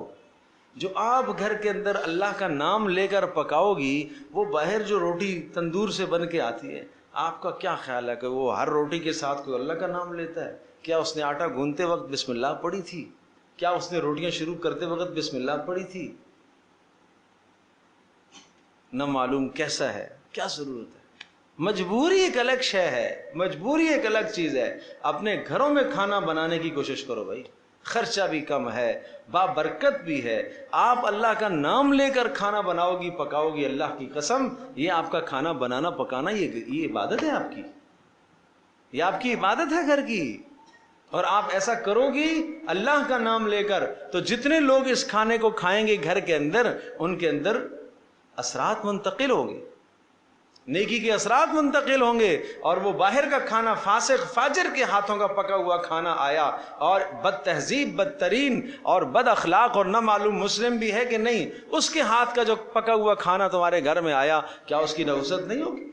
جو آپ گھر کے اندر اللہ کا نام لے کر پکاؤ گی، وہ باہر جو روٹی تندور سے بن کے آتی ہے، آپ کا کیا خیال ہے کہ وہ ہر روٹی کے ساتھ کوئی اللہ کا نام لیتا ہے؟ کیا اس نے آٹا گوندتے وقت بسم اللہ پڑھی تھی؟ کیا اس نے روٹیاں شروع کرتے وقت بسم اللہ پڑھی تھی؟ نہ معلوم کیسا ہے، کیا ضرورت ہے. مجبوری ایک الگ شے ہے، مجبوری ایک الگ چیز ہے. اپنے گھروں میں کھانا بنانے کی کوشش کرو بھائی، خرچہ بھی کم ہے، بابرکت بھی ہے. آپ اللہ کا نام لے کر کھانا بناؤ گی، پکاؤ گی، اللہ کی قسم یہ آپ کا کھانا بنانا پکانا یہ عبادت ہے آپ کی، یہ آپ کی عبادت ہے گھر کی. اور آپ ایسا کرو گی اللہ کا نام لے کر، تو جتنے لوگ اس کھانے کو کھائیں گے گھر کے اندر، ان کے اندر اثرات منتقل ہوں گے، نیکی کے اثرات منتقل ہوں گے. اور وہ باہر کا کھانا فاسق فاجر کے ہاتھوں کا پکا ہوا کھانا آیا، اور بد تہذیب، بدترین اور بد اخلاق اور نہ معلوم مسلم بھی ہے کہ نہیں، اس کے ہاتھ کا جو پکا ہوا کھانا تمہارے گھر میں آیا، کیا اس کی نحوست نہیں ہوگی؟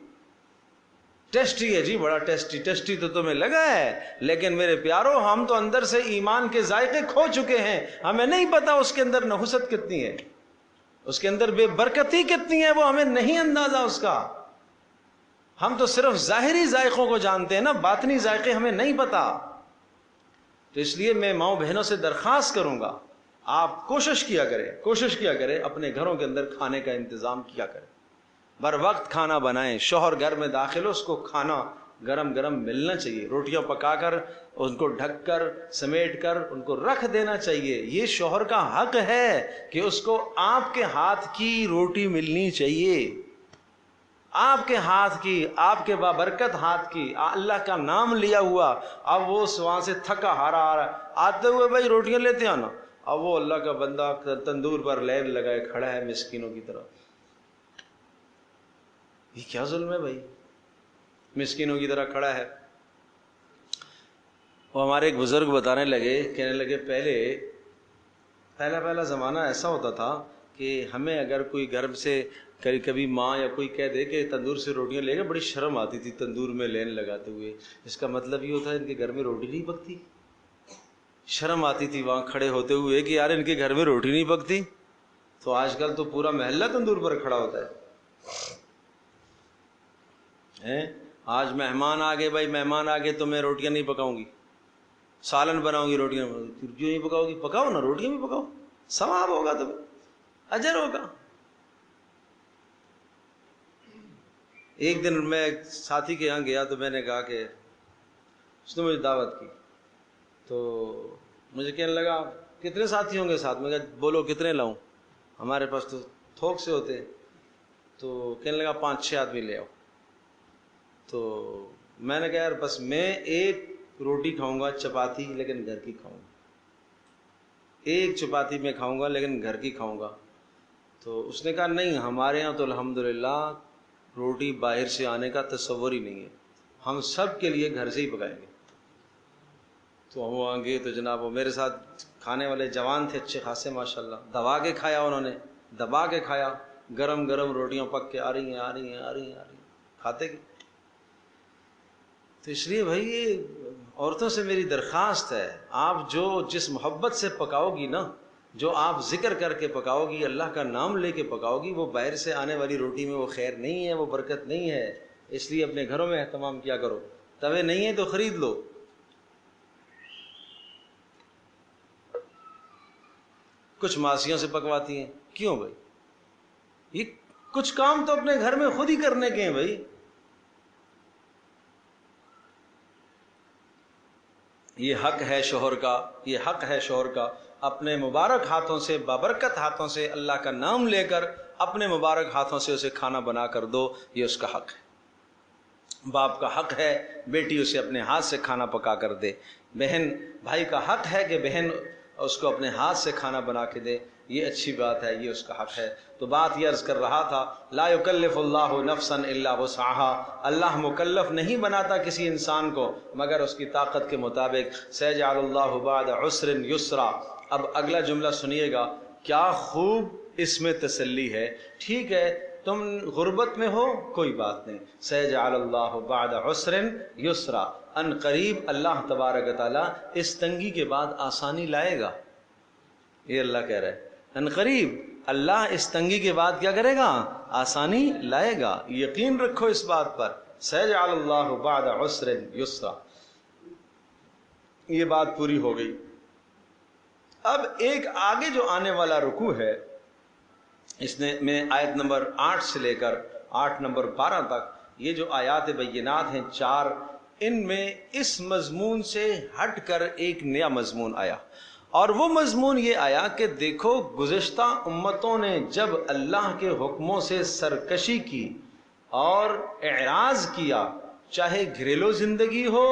ٹیسٹی ہے جی، بڑا ٹیسٹی، ٹیسٹی تو تمہیں لگا ہے، لیکن میرے پیارو ہم تو اندر سے ایمان کے ذائقے کھو چکے ہیں. ہمیں نہیں پتا اس کے اندر نحوست کتنی ہے، اس کے اندر بے برکتی کتنی ہے، وہ ہمیں نہیں اندازہ اس کا. ہم تو صرف ظاہری ذائقوں کو جانتے ہیں نا، باطنی ذائقے ہمیں نہیں پتا. تو اس لیے میں ماؤں بہنوں سے درخواست کروں گا، آپ کوشش کیا کریں اپنے گھروں کے اندر کھانے کا انتظام کیا کریں، بر وقت کھانا بنائیں. شوہر گھر میں داخل ہو، اس کو کھانا گرم گرم ملنا چاہیے، روٹیاں پکا کر ان کو ڈھک کر سمیٹ کر ان کو رکھ دینا چاہیے. یہ شوہر کا حق ہے کہ اس کو آپ کے ہاتھ کی روٹی ملنی چاہیے، آپ کے ہاتھ کی، آپ کے بابرکت ہاتھ کی، اللہ کا نام لیا ہوا. اب وہ وہاں سے تھکا ہارا آ رہا ہے، آتے ہوئے بھائی روٹیاں لیتے آنا. اب وہ اللہ کا بندہ تندور پر لین لگائے کھڑا ہے مسکینوں کی طرح. یہ کیا ظلم ہے بھائی؟ مسکینوں کی طرح کھڑا ہے. وہ ہمارے ایک بزرگ بتانے لگے، کہنے لگے پہلا زمانہ ایسا ہوتا تھا کہ ہمیں اگر کوئی گھر سے کبھی ماں یا کوئی کہہ دے کہ تندور سے روٹیاں لے گا، بڑی شرم آتی تھی تندور میں لین لگاتے ہوئے. اس کا مطلب یہ ہوتا ہے ان کے گھر میں روٹی نہیں پکتی. شرم آتی تھی وہاں کھڑے ہوتے ہوئے کہ یار ان کے گھر میں روٹی نہیں پکتی. تو آج کل تو پورا محلہ تندور پر کھڑا ہوتا ہے. آج مہمان آ گئے، بھائی مہمان آ گئے تو میں روٹیاں نہیں پکاؤں گی، سالن بناؤں گی، روٹیاں کیوں نہیں پکاؤ گی؟ پکاؤ نا، روٹیاں بھی پکاؤ، ثواب ہوگا، تمہیں اجر ہوگا. ایک دن میں ایک ساتھی کے یہاں گیا تو میں نے کہا کہ اس نے مجھے دعوت کی، تو مجھے کہنے لگا کتنے ساتھی ہوں گے ساتھ میں؟ کہا بولو کتنے لاؤں، ہمارے پاس تو تھوک سے ہوتے ہیں. تو کہنے لگا 5-6 آدمی لے آؤ. تو میں نے کہا یار بس میں ایک روٹی کھاؤں گا چپاتی لیکن گھر کی کھاؤں گا, ایک چپاتی میں کھاؤں گا لیکن گھر کی کھاؤں گا. تو اس نے کہا نہیں, ہمارے ہاں تو الحمدللہ روٹی باہر سے آنے کا تصور ہی نہیں ہے, ہم سب کے لیے گھر سے ہی پکائیں گے. تو ہم وہاں گئے تو جناب وہ میرے ساتھ کھانے والے جوان تھے اچھے خاصے ماشاءاللہ, دبا کے کھایا انہوں نے, دبا کے کھایا, گرم گرم روٹیاں پک کے آ رہی ہیں کھاتے گئے. تو اس لیے بھائی یہ عورتوں سے میری درخواست ہے, آپ جو جس محبت سے پکاؤ گی نا, جو آپ ذکر کر کے پکاؤ گی, اللہ کا نام لے کے پکاؤ گی, وہ باہر سے آنے والی روٹی میں وہ خیر نہیں ہے, وہ برکت نہیں ہے. اس لیے اپنے گھروں میں اہتمام کیا کرو. توے نہیں ہے تو خرید لو. کچھ ماسیوں سے پکواتی ہیں, کیوں بھائی؟ یہ کچھ کام تو اپنے گھر میں خود ہی کرنے کے ہیں بھائی. یہ حق ہے شوہر کا, یہ حق ہے شوہر کا, اپنے مبارک ہاتھوں سے, بابرکت ہاتھوں سے اللہ کا نام لے کر اپنے مبارک ہاتھوں سے اسے کھانا بنا کر دو, یہ اس کا حق ہے. باپ کا حق ہے بیٹی اسے اپنے ہاتھ سے کھانا پکا کر دے. بہن بھائی کا حق ہے کہ بہن اس کو اپنے ہاتھ سے کھانا بنا کے دے, یہ اچھی بات ہے, یہ اس کا حق ہے. تو بات یہ عرض کر رہا تھا, لا یکلف اللہ نفسا الا وسعها, اللہ مکلف نہیں بناتا کسی انسان کو مگر اس کی طاقت کے مطابق. سیجعل اللہ بعد عسر یسرا. اب اگلا جملہ سنیے گا, کیا خوب اس میں تسلی ہے. ٹھیک ہے تم غربت میں ہو کوئی بات نہیں, سیجعل اللہ بعد عسر یسرا, ان قریب اللہ تبارک و تعالی اس تنگی کے بعد آسانی لائے گا. یہ اللہ کہہ رہا ہے, ان قریب اللہ اس تنگی کے بعد کیا کرے گا؟ آسانی لائے گا. یقین رکھو اس بات پر, سیجعل اللہ بعد عسر یسرا. یہ بات پوری ہو گئی. اب ایک آگے جو آنے والا رکوع ہے, اس میں آیت نمبر 8 سے لے کر 8 نمبر 12 تک, یہ جو آیات بینات ہیں 4, ان میں اس مضمون سے ہٹ کر ایک نیا مضمون آیا. اور وہ مضمون یہ آیا کہ دیکھو گزشتہ امتوں نے جب اللہ کے حکموں سے سرکشی کی اور اعراض کیا, چاہے گھریلو زندگی ہو,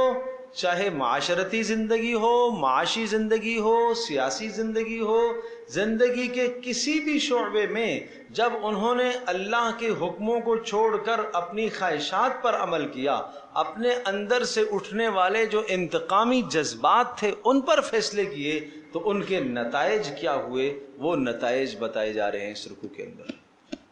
چاہے معاشرتی زندگی ہو, معاشی زندگی ہو, سیاسی زندگی ہو, زندگی کے کسی بھی شعبے میں جب انہوں نے اللہ کے حکموں کو چھوڑ کر اپنی خواہشات پر عمل کیا, اپنے اندر سے اٹھنے والے جو انتقامی جذبات تھے ان پر فیصلے کیے, تو ان کے نتائج کیا ہوئے وہ نتائج بتائے جا رہے ہیں اس رکوع کے اندر.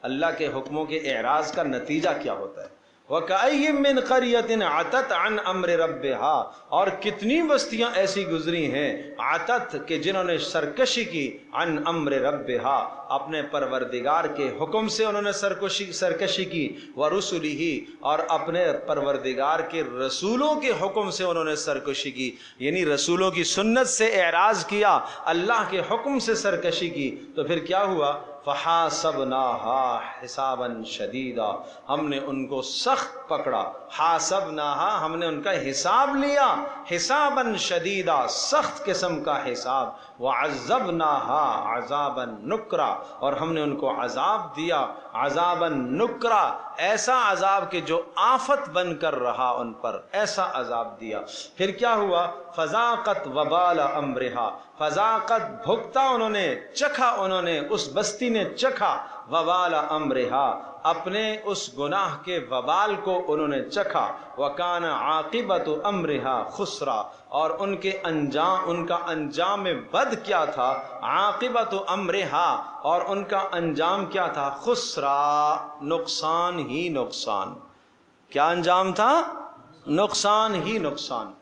اللہ کے حکموں کے اعراض کا نتیجہ کیا ہوتا ہے. وَكَأَيٍّ مِّن قَرْيَةٍ عَتَتْ عَنْ أَمْرِ رَبِّهَا, اور کتنی بستیاں ایسی گزری ہیں, عتت کہ جنہوں نے سرکشی کی, عن امر ربها, اپنے پروردگار کے حکم سے انہوں نے سرکشی کی, وَرُسُلِهِ, اور اپنے پروردگار کے رسولوں کے حکم سے انہوں نے سرکشی کی. یعنی رسولوں کی سنت سے اعراض کیا, اللہ کے حکم سے سرکشی کی, تو پھر کیا ہوا؟ فحاسبناها حسابا شدیدا, ہم نے ان کو سخت پکڑا. حاسبناها, ہم نے ان کا حساب لیا, حسابا شدیدا, سخت قسم کا حساب. وعذبناها عذابا نکرا, اور ہم نے ان کو عذاب دیا, عذابا نکرا, ایسا عذاب کہ جو آفت بن کر رہا ان پر, ایسا عذاب دیا. پھر کیا ہوا؟ فذاقت وبال امرها, فذاقت بھگتا انہوں نے, چکھا انہوں نے, اس بستی نے چکھا, وبال امرها, اپنے اس گناہ کے وبال کو انہوں نے چکھا. وکان عاقبت امرها خسرا, اور ان کا انجام بد کیا تھا؟ عاقبت امرها, اور ان کا انجام کیا تھا؟ خسرا, نقصان ہی نقصان. کیا انجام تھا؟ نقصان ہی نقصان.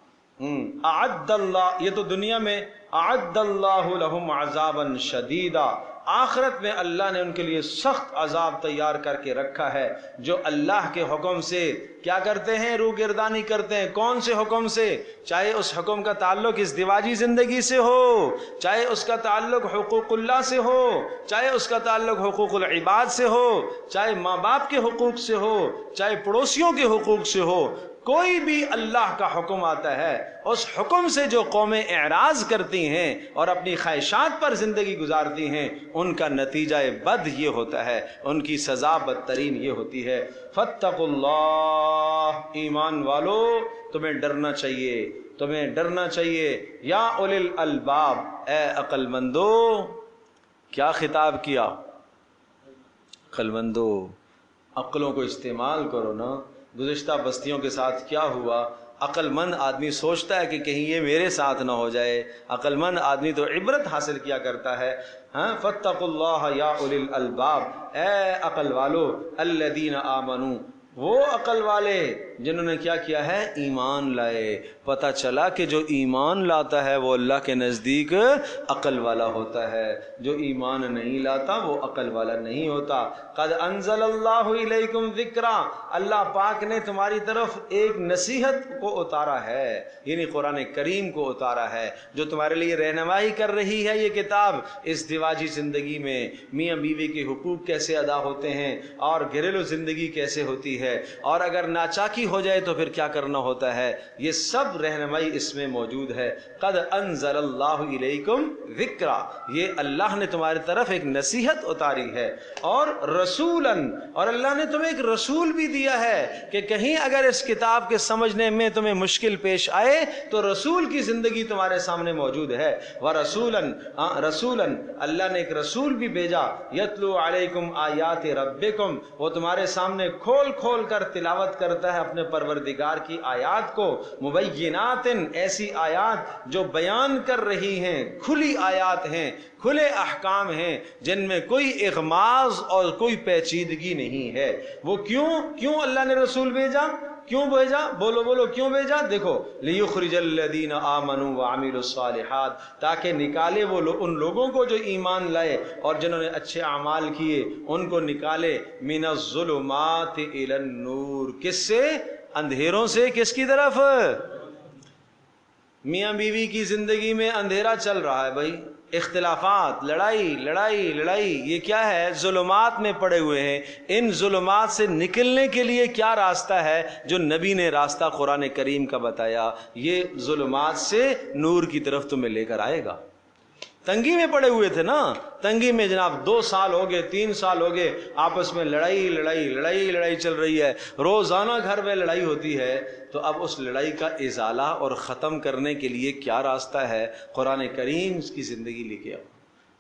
اعد اللہ, یہ تو دنیا میں, اعد اللہ لہم عذابا شدیدا, آخرت میں اللہ نے ان کے لیے سخت عذاب تیار کر کے رکھا ہے, جو اللہ کے حکم سے کیا کرتے ہیں؟ روگردانی کرتے ہیں. کون سے حکم سے؟ چاہے اس حکم کا تعلق ازدواجی زندگی سے ہو, چاہے اس کا تعلق حقوق اللہ سے ہو, چاہے اس کا تعلق حقوق العباد سے ہو, چاہے ماں باپ کے حقوق سے ہو, چاہے پڑوسیوں کے حقوق سے ہو, کوئی بھی اللہ کا حکم آتا ہے اس حکم سے جو قومیں اعراض کرتی ہیں اور اپنی خواہشات پر زندگی گزارتی ہیں ان کا نتیجہ بد یہ ہوتا ہے، ان کی سزا بدترین یہ ہوتی ہے۔ فاتقوا اللہ، ایمان والو تمہیں ڈرنا چاہیے، تمہیں ڈرنا چاہیے۔ یا اولی الالباب، اے عقل مندو، کیا خطاب کیا؟ عقل مندو، عقلوں کو استعمال کرو نا۔ گزشتہ بستیوں کے ساتھ کیا ہوا؟ عقل مند آدمی سوچتا ہے کہ کہیں یہ میرے ساتھ نہ ہو جائے۔ عقل مند آدمی تو عبرت حاصل کیا کرتا ہے۔ ہاں، فاتقوا اللہ یا اولی الالباب، اے عقل والو، الذین آمنوا، وہ عقل والے جنہوں نے کیا کیا ہے؟ ایمان لائے۔ پتہ چلا کہ جو ایمان لاتا ہے وہ اللہ کے نزدیک عقل والا ہوتا ہے، جو ایمان نہیں لاتا وہ عقل والا نہیں ہوتا۔ قد انزل اللہ الیکم ذکرا، اللہ پاک نے تمہاری طرف ایک نصیحت کو اتارا ہے، یعنی قرآن کریم کو اتارا ہے، جو تمہارے لیے رہنمائی کر رہی ہے۔ یہ کتاب اس دیواجی زندگی میں میاں بیوی کے حقوق کیسے ادا ہوتے ہیں اور گھریلو زندگی کیسے ہوتی ہے، اور اگر ناچاکی ہو جائے تو پھر کیا کرنا ہوتا ہے، یہ سب رہنمائی اس میں موجود ہے۔ قد انزل اللہ الیکم ذکرا، یہ اللہ نے تمہاری طرف ایک نصیحت اتاری ہے، اور رسولاً، اور اللہ نے تمہیں ایک رسول بھی دیا ہے کہ کہیں اگر اس کتاب کے سمجھنے میں تمہیں مشکل پیش آئے تو رسول کی زندگی تمہارے سامنے موجود ہے۔ ورسولاً، رسولاً، اللہ نے ایک رسول بھی بھیجا، یتلو علیکم آیات ربکم، وہ تمہارے سامنے کھول کھول کر تلاوت کرتا ہے اپنے پروردگار کی آیات کو، مبینات، ایسی آیات جو بیان کر رہی ہیں، کھلی آیات ہیں، کھلے احکام ہیں جن میں کوئی اغماض اور کوئی پیچیدگی نہیں ہے۔ وہ کیوں اللہ نے رسول بھیجا؟ کیوں بھیجا؟ بولو بولو، کیوں بھیجا؟ دیکھو، لیخرج الذین آمنوا وعملوا الصالحات، تاکہ نکالے وہ ان لوگوں کو جو ایمان لائے اور جنہوں نے اچھے اعمال کیے، ان کو نکالے من الظلمات الی النور، کس سے؟ اندھیروں سے کس کی طرف؟ میاں بیوی کی زندگی میں اندھیرا چل رہا ہے بھائی، اختلافات، لڑائی، یہ کیا ہے؟ ظلمات میں پڑے ہوئے ہیں۔ ان ظلمات سے نکلنے کے لیے کیا راستہ ہے جو نبی نے راستہ قرآن کریم کا بتایا؟ یہ ظلمات سے نور کی طرف تمہیں لے کر آئے گا۔ تنگی میں پڑے ہوئے تھے نا، تنگی میں جناب 2 سال ہو گئے، 3 سال ہو گئے، آپس میں لڑائی چل رہی ہے، روزانہ گھر میں لڑائی ہوتی ہے۔ تو اب اس لڑائی کا ازالہ اور ختم کرنے کے لیے کیا راستہ ہے؟ قرآن کریم کی زندگی لے کے آؤ،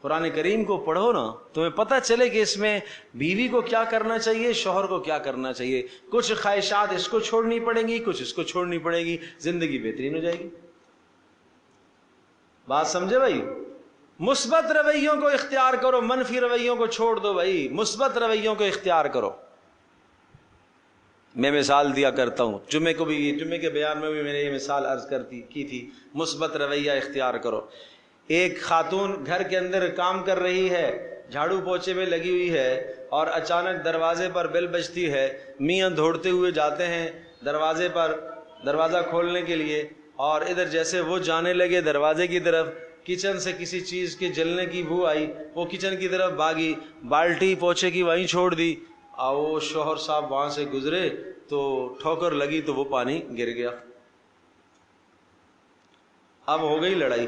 قرآن کریم کو پڑھو نا، تمہیں پتہ چلے کہ اس میں بیوی کو کیا کرنا چاہیے، شوہر کو کیا کرنا چاہیے۔ کچھ خواہشات اس کو چھوڑنی پڑیں گی، کچھ اس کو چھوڑنی پڑے گی، زندگی بہترین ہو جائے گی۔ بات سمجھے بھائی؟ مثبت رویوں کو اختیار کرو، منفی رویوں کو چھوڑ دو بھائی، مثبت رویوں کو اختیار کرو۔ میں مثال دیا کرتا ہوں، جمعے کے بیان میں بھی میں نے یہ مثال عرض کی تھی، مثبت رویہ اختیار کرو۔ ایک خاتون گھر کے اندر کام کر رہی ہے، جھاڑو پوچھے میں لگی ہوئی ہے، اور اچانک دروازے پر بیل بجتی ہے، میاں دوڑتے ہوئے جاتے ہیں دروازے پر، دروازہ کھولنے کے لیے، اور ادھر جیسے وہ جانے لگے دروازے کی طرف، کچن سے کسی چیز کے جلنے کی بو آئی، وہ کچن کی طرف بھاگی، بالٹی پوچھے کی وہیں چھوڑ دی، اور وہ شوہر صاحب وہاں سے گزرے تو ٹھوکر لگی تو وہ پانی گر گیا۔ اب ہو گئی لڑائی۔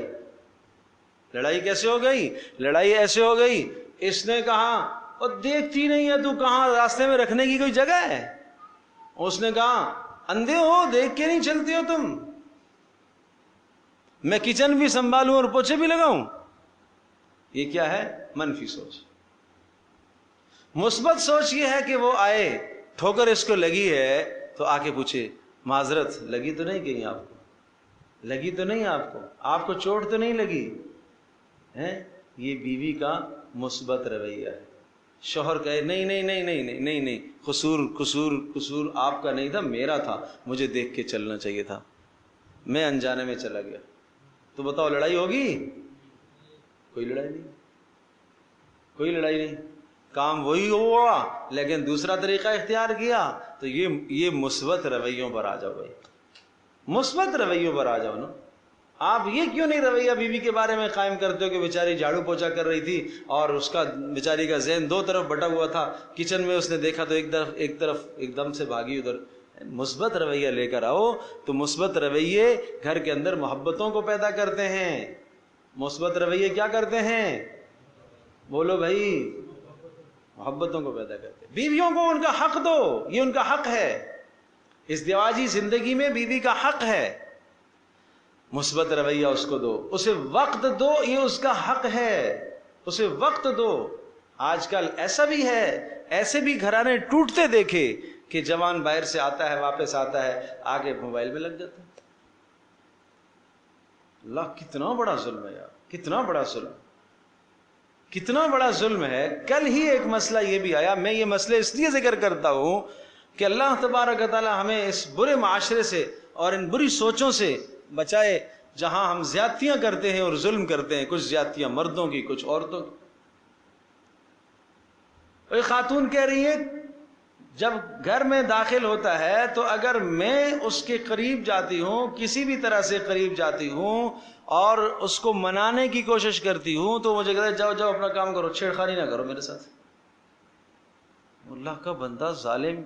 لڑائی کیسے ہو گئی؟ لڑائی ایسے ہو گئی، اس نے کہا اور دیکھتی نہیں ہے تو کہاں راستے میں رکھنے کی کوئی جگہ ہے؟ اس نے کہا اندھے ہو، دیکھ کے نہیں چلتے ہو تم، میں کچن بھی سنبھالوں اور پوچھے بھی لگاؤں؟ یہ کیا ہے؟ منفی سوچ۔ مثبت سوچ یہ ہے کہ وہ آئے، ٹھوکر اس کو لگی ہے تو آ کے پوچھے معذرت، لگی تو نہیں کہیں آپ کو؟ لگی تو نہیں آپ کو چوٹ تو نہیں لگی ہے؟ یہ بیوی کا مثبت رویہ ہے۔ شوہر کہے نہیں، قصور آپ کا نہیں تھا، میرا تھا، مجھے دیکھ کے چلنا چاہیے تھا، میں انجانے میں چلا گیا۔ تو بتاؤ لڑائی ہوگی؟ کوئی لڑائی نہیں، کام وہی ہوا لیکن دوسرا طریقہ اختیار کیا۔ تو یہ مثبت رویوں پر آ جاؤ بھائی، مثبت رویوں پر آ جاؤ نا۔ آپ یہ کیوں نہیں رویہ بیوی کے بارے میں قائم کرتے ہو کہ بیچاری جھاڑو پوچھا کر رہی تھی اور اس کا بیچاری کا ذہن 2 طرف بٹا ہوا تھا، کچن میں اس نے دیکھا تو ایک طرف ایک دم سے بھاگی ادھر، مثبت رویہ لے کر آؤ تو مثبت رویے گھر کے اندر محبتوں کو پیدا کرتے ہیں. مثبت رویے کیا کرتے ہیں؟ بولو بھائی، محبتوں کو پیدا کرتے ہیں. بیویوں کو ان کا حق دو، یہ ان کا حق ہے. ازدواجی زندگی میں بیوی کا حق ہے. مثبت رویہ اس کو دو، اسے وقت دو، یہ اس کا حق ہے، اسے وقت دو. آج کل ایسا بھی ہے، ایسے بھی گھرانے ٹوٹتے دیکھے کہ جوان باہر سے آتا ہے، واپس آتا ہے، آگے موبائل میں لگ جاتا ہے. اللہ، کتنا بڑا ظلم ہے یار، کتنا بڑا ظلم، کتنا بڑا ظلم ہے. کل ہی ایک مسئلہ یہ بھی آیا. میں یہ مسئلے اس لیے ذکر کرتا ہوں کہ اللہ تبارک و تعالی ہمیں اس برے معاشرے سے اور ان بری سوچوں سے بچائے جہاں ہم زیادتیاں کرتے ہیں اور ظلم کرتے ہیں. کچھ زیادتیاں مردوں کی، کچھ عورتوں کی. ایک خاتون کہہ رہی ہے جب گھر میں داخل ہوتا ہے تو اگر میں اس کے قریب جاتی ہوں، کسی بھی طرح سے قریب جاتی ہوں اور اس کو منانے کی کوشش کرتی ہوں تو مجھے کہتا ہے جاؤ جاؤ اپنا کام کرو، چھیڑخانی نہ کرو میرے ساتھ. اللہ کا بندہ ظالم،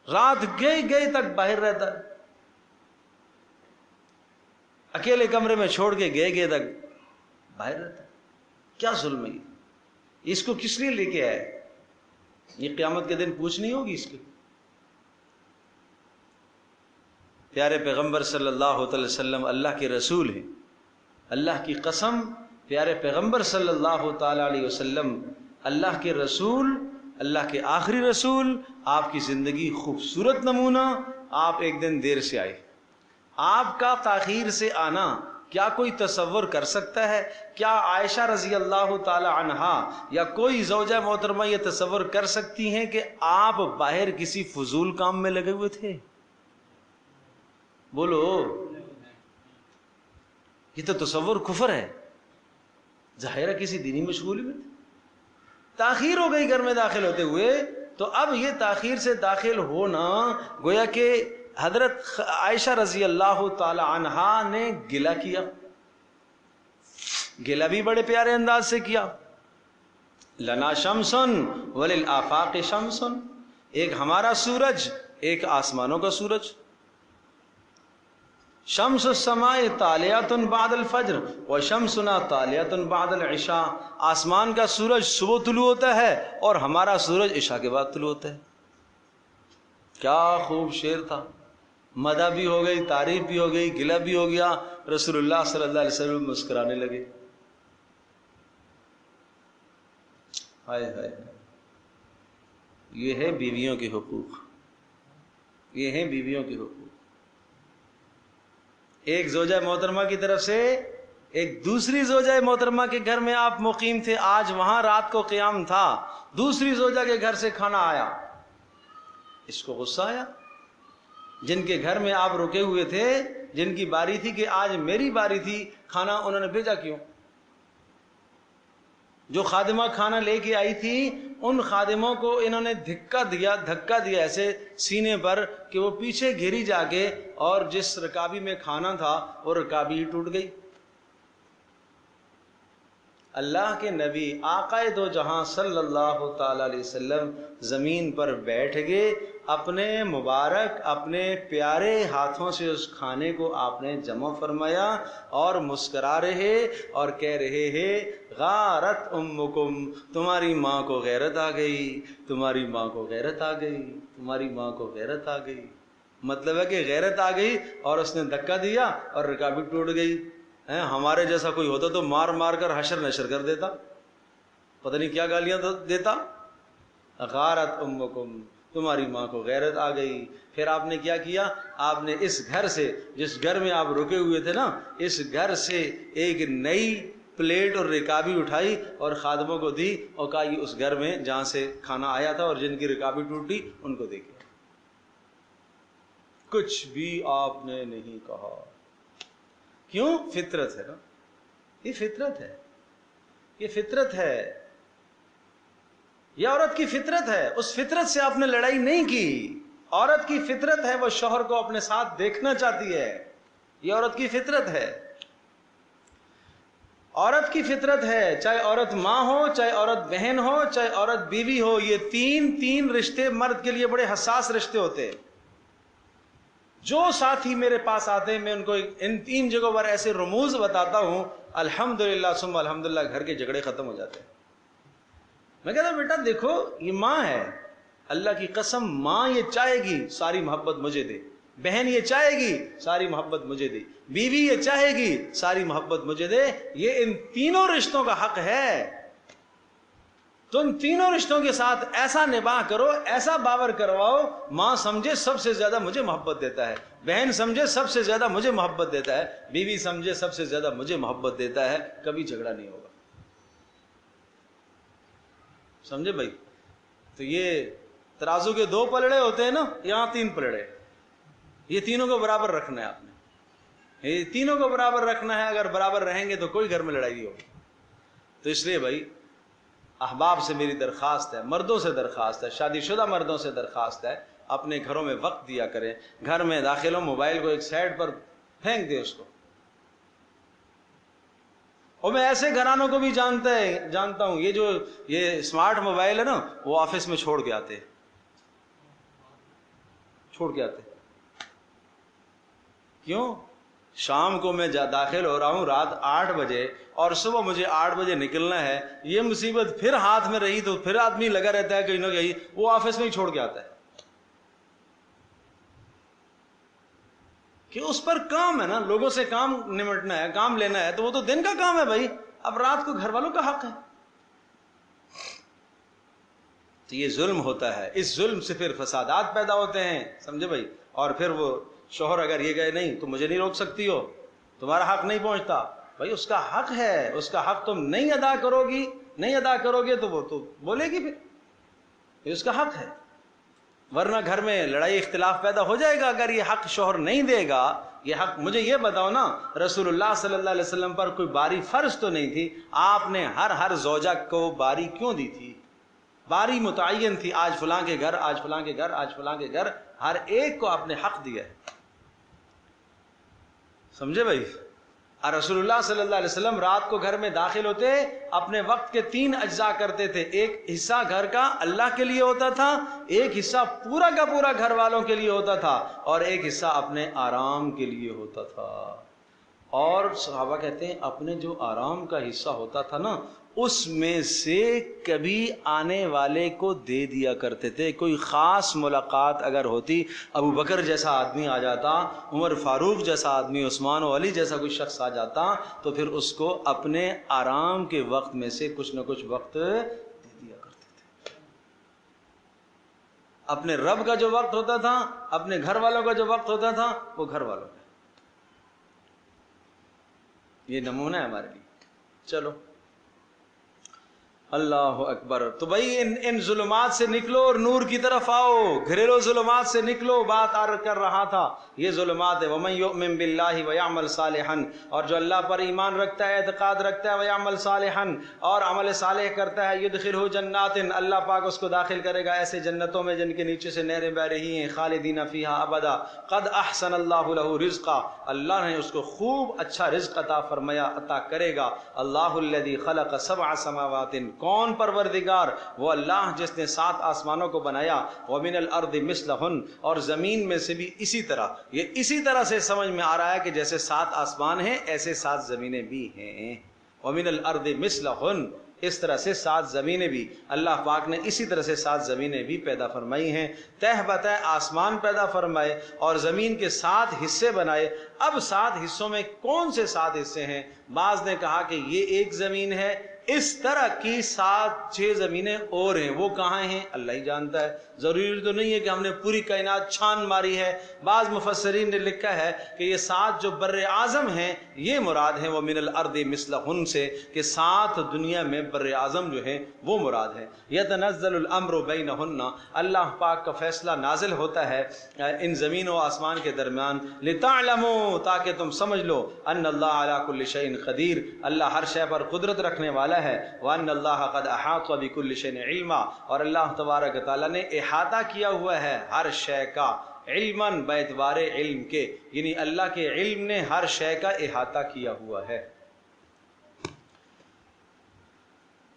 رات گئے تک باہر رہتا ہے، اکیلے کمرے میں چھوڑ کے گئے تک باہر رہتا ہے. کیا ظلم ہے یہ؟ اس کو کس لیے لے کے آئے؟ یہ قیامت کے دن پوچھ نہیں ہوگی اس کی. پیارے پیغمبر صلی اللہ علیہ وسلم اللہ کے رسول ہیں. اللہ کی قسم، پیارے پیغمبر صلی اللہ تعالی علیہ وسلم اللہ کے رسول، اللہ کے آخری رسول. آپ کی زندگی خوبصورت نمونہ. آپ ایک دن دیر سے آئے. آپ کا تاخیر سے آنا کیا کوئی تصور کر سکتا ہے؟ کیا عائشہ رضی اللہ تعالی عنہا یا کوئی زوجہ محترمہ یہ تصور کر سکتی ہیں کہ آپ باہر کسی فضول کام میں لگے ہوئے تھے؟ بولو، یہ تو تصور کفر ہے. ظاہرہ کسی دینی مشغولی میں تھے، تاخیر ہو گئی گھر میں داخل ہوتے ہوئے. تو اب یہ تاخیر سے داخل ہونا گویا کہ حضرت عائشہ رضی اللہ تعالی عنہا نے گلہ کیا. گلہ بھی بڑے پیارے انداز سے کیا. لنا شمسن وللآفاق شمسن، ایک ہمارا سورج، ایک آسمانوں کا سورج. شمس السماء طالعۃ بعد الفجر وشمسنا طالعۃ بعد العشاء. آسمان کا سورج صبح طلوع ہوتا ہے اور ہمارا سورج عشاء کے بعد طلوع ہوتا ہے. کیا خوب شعر تھا. مدح بھی ہو گئی، تعریف بھی ہو گئی، گلہ بھی ہو گیا. رسول اللہ صلی اللہ علیہ وسلم مسکرانے لگے. ہائے ہائے، یہ ہے بیویوں کے حقوق، یہ ہیں بیویوں کے حقوق. ایک زوجہ محترمہ کی طرف سے ایک دوسری زوجہ محترمہ کے گھر میں آپ مقیم تھے، آج وہاں رات کو قیام تھا، دوسری زوجہ کے گھر سے کھانا آیا. اس کو غصہ آیا. جن کے گھر میں آپ رکے ہوئے تھے، جن کی باری تھی کہ آج میری باری تھی، کھانا انہوں نے بھیجا کیوں؟ جو خادمہ کھانا لے کے آئی تھی ان خادموں کو انہوں نے دھکا دیا ایسے سینے پر کہ وہ پیچھے گھری جا کے، اور جس رکابی میں کھانا تھا وہ رکابی ہی ٹوٹ گئی. اللہ کے نبی آقائے دو جہاں صلی اللہ تعالی علیہ وسلم زمین پر بیٹھ گئے، اپنے مبارک اپنے پیارے ہاتھوں سے اس کھانے کو آپ نے جمع فرمایا اور مسکرا رہے اور کہہ رہے ہیں غارت امکم، تمہاری ماں کو غیرت آ گئی، تمہاری ماں کو غیرت آ گئی، تمہاری ماں کو غیرت آ گئی. مطلب ہے کہ غیرت آ گئی اور اس نے دھکا دیا اور رکابی ٹوٹ گئی. ہمارے جیسا کوئی ہوتا تو مار مار کر حشر نشر کر دیتا، پتہ نہیں کیا گالیاں دیتا. غارت امکم، تمہاری ماں کو غیرت آ گئی. پھر آپ نے کیا کیا؟ آپ نے اس گھر سے، جس گھر میں آپ رکے ہوئے تھے نا، اس گھر سے ایک نئی پلیٹ اور رکابی اٹھائی اور خادموں کو دی اور کہا یہ اس گھر میں جہاں سے کھانا آیا تھا اور جن کی رکابی ٹوٹی ان کو دیکھیں. کچھ بھی آپ نے نہیں کہا. کیوں؟ فطرت ہے نا، یہ فطرت ہے، یہ فطرت ہے، یہ عورت کی فطرت ہے. اس فطرت سے آپ نے لڑائی نہیں کی. عورت کی فطرت ہے وہ شوہر کو اپنے ساتھ دیکھنا چاہتی ہے، یہ عورت کی فطرت ہے. عورت کی فطرت ہے، چاہے عورت ماں ہو، چاہے عورت بہن ہو، چاہے عورت بیوی ہو، یہ تین رشتے مرد کے لیے بڑے حساس رشتے ہوتے ہیں۔ جو ساتھی میرے پاس آتے ہیں میں ان کو ان 3 جگہوں پر ایسے رموز بتاتا ہوں، الحمدللہ ثم الحمدللہ گھر کے جھگڑے ختم ہو جاتے ہیں۔ میں کہتا ہوں بیٹا دیکھو یہ ماں ہے، اللہ کی قسم ماں یہ چاہے گی ساری محبت مجھے دے، بہن یہ چاہے گی ساری محبت مجھے دے، بیوی یہ چاہے گی ساری محبت مجھے دے، یہ ان تینوں رشتوں کا حق ہے۔ تم تینوں رشتوں کے ساتھ ایسا نباہ کرو، ایسا باور کرواؤ، ماں سمجھے سب سے زیادہ مجھے محبت دیتا ہے، بہن سمجھے سب سے زیادہ مجھے محبت دیتا ہے، بیوی سمجھے سب سے زیادہ مجھے محبت دیتا ہے، کبھی جھگڑا نہیں ہوگا۔ سمجھے بھائی؟ تو یہ ترازو کے 2 پلڑے ہوتے ہیں نا، یہاں 3 پلڑے، یہ تینوں کو برابر رکھنا ہے آپ نے، یہ تینوں کو برابر رکھنا ہے۔ اگر برابر رہیں گے تو کوئی گھر میں لڑائی ہوگی۔ تو اس لیے بھائی احباب سے میری درخواست ہے، مردوں سے درخواست ہے، شادی شدہ مردوں سے درخواست ہے، اپنے گھروں میں وقت دیا کریں۔ گھر میں داخل ہو، موبائل کو ایک سائڈ پر پھینک دے اس کو۔ اور میں ایسے گھرانوں کو بھی جانتا ہوں، یہ اسمارٹ موبائل ہے نا، وہ آفس میں چھوڑ کے آتے، کیوں؟ شام کو میں داخل ہو رہا ہوں رات 8 بجے اور صبح مجھے 8 بجے نکلنا ہے، یہ مصیبت پھر ہاتھ میں رہی تو پھر آدمی لگا رہتا ہے کہیں نہ کہیں، وہ آفس میں ہی چھوڑ کے آتا ہے کہ اس پر کام ہے نا، لوگوں سے کام نمٹنا ہے، کام لینا ہے، تو وہ تو دن کا کام ہے بھائی، اب رات کو گھر والوں کا حق ہے۔ تو یہ ظلم ہوتا ہے، اس ظلم سے پھر فسادات پیدا ہوتے ہیں، سمجھے بھائی؟ اور پھر وہ شوہر اگر یہ کہے نہیں تم مجھے نہیں روک سکتی ہو، تمہارا حق نہیں پہنچتا، بھائی اس کا حق ہے، اس کا حق تم نہیں ادا کرو گے تو وہ تو بولے گی، پھر اس کا حق ہے، ورنہ گھر میں لڑائی اختلاف پیدا ہو جائے گا اگر یہ حق شوہر نہیں دے گا۔ یہ حق مجھے یہ بتاؤ نا، رسول اللہ صلی اللہ علیہ وسلم پر کوئی باری فرض تو نہیں تھی، آپ نے ہر زوجہ کو باری کیوں دی تھی؟ باری متعین تھی، آج فلاں کے گھر، آج فلاں کے گھر، آج فلاں کے گھر، ہر ایک کو آپ نے حق دیا ہے، سمجھے بھائی؟ اور رسول اللہ صلی اللہ علیہ وسلم رات کو گھر میں داخل ہوتے، اپنے وقت کے 3 اجزاء کرتے تھے، ایک حصہ گھر کا اللہ کے لیے ہوتا تھا، ایک حصہ پورا کا پورا گھر والوں کے لیے ہوتا تھا، اور ایک حصہ اپنے آرام کے لیے ہوتا تھا۔ اور صحابہ کہتے ہیں اپنے جو آرام کا حصہ ہوتا تھا نا، اس میں سے کبھی آنے والے کو دے دیا کرتے تھے۔ کوئی خاص ملاقات اگر ہوتی، ابو بکر جیسا آدمی آ جاتا، عمر فاروق جیسا آدمی، عثمان و علی جیسا کوئی شخص آ جاتا، تو پھر اس کو اپنے آرام کے وقت میں سے کچھ نہ کچھ وقت دے دیا کرتے تھے۔ اپنے رب کا جو وقت ہوتا تھا، اپنے گھر والوں کا جو وقت ہوتا تھا، وہ گھر والوں کا۔ یہ نمونہ ہے ہمارے لیے۔ چلو اللہ اکبر۔ تو بھائی ان ظلمات سے نکلو اور نور کی طرف آؤ، گھریلو ظلمات سے نکلو۔ بات کر رہا تھا یہ ظلمات ہے، وَمَن يُؤْمِن بِاللَّهِ وَيَعْمَلْ صَالِحًا، اور جو اللہ پر ایمان رکھتا ہے، اعتقاد رکھتا ہے، وَيَعْمَلْ صَالِحًا، اور عمل صالح کرتا ہے، يُدْخِلْهُ جَنَّاتٍ، اللہ پاک اس کو داخل کرے گا ایسے جنتوں میں جن کے نیچے سے نہریں بہ رہی ہیں، خالدین فیہا ابدا، قد احسن اللہ لہ رزقا، اللہ نے اس کو خوب اچھا رزق عطا فرمایا، عطا کرے گا۔ اللہ الذی خلق 7 سماوات، کون پروردگار؟ وہ اللہ جس نے 7 آسمانوں کو بنایا، وَمِنَ الْأَرْضِ مِثْلَهُنْ، اور زمین میں سے بھی اسی طرح، یہ اسی طرح سے سمجھ میں آ رہا ہے کہ جیسے 7 آسمان ہیں ایسے 7 زمینیں بھی ہیں، وَمِنَ الْأَرْضِ مِثْلَهُنْ، اس طرح سے 7 زمینیں بھی اللہ پاک نے اسی طرح سے 7 زمینیں بھی پیدا فرمائی ہیں، تہ بتہ آسمان پیدا فرمائے اور زمین کے 7 حصے بنائے۔ اب 7 حصوں میں کون سے 7 حصے ہیں؟ بعض نے کہا کہ یہ ایک زمین ہے، اس طرح کی 7-6 زمینیں اور ہیں، وہ کہاں ہیں اللہ ہی جانتا ہے، ضروری تو نہیں ہے کہ ہم نے پوری کائنات چھان ماری ہے۔ بعض مفسرین نے لکھا ہے کہ یہ 7 جو بر اعظم ہیں یہ مراد ہیں، وَمِنَ الْأَرْضِ مِثْلَهُنْ سے، کہ 7 دنیا میں بر اعظم جو ہیں وہ مراد ہیں۔ يَتَنَزَّلُ الْأَمْرُ بَيْنَهُنَّ، اللہ پاک کا فیصلہ نازل ہوتا ہے ان زمین و آسمان کے درمیان، لِتَعْلَمُوا، تاکہ تم سمجھ لو، أَنَّ اللَّهَ عَلَى كُلِّ شَيْءٍ قَدِيرٌ، اللہ ہر شے پر قدرت رکھنے والا ہے، وَأَنَّ اللَّهَ قَدْ أَحَاطَ بِكُلِّ شَيْءٍ عِلْمًا، اور اللہ تبارک تعالیٰ نے احاطہ کیا ہوا ہے ہر شے کا، علماً باعتبار علم کے، یعنی اللہ کے علم نے ہر شے کا احاطہ کیا ہوا ہے۔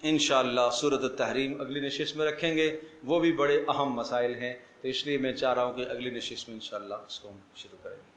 انشاءاللہ سورۃ التحریم اگلی نشست میں رکھیں گے، وہ بھی بڑے اہم مسائل ہیں، تو اس لیے میں چاہ رہا ہوں کہ اگلی نشست میں انشاءاللہ اس کو ہم شروع کریں گے۔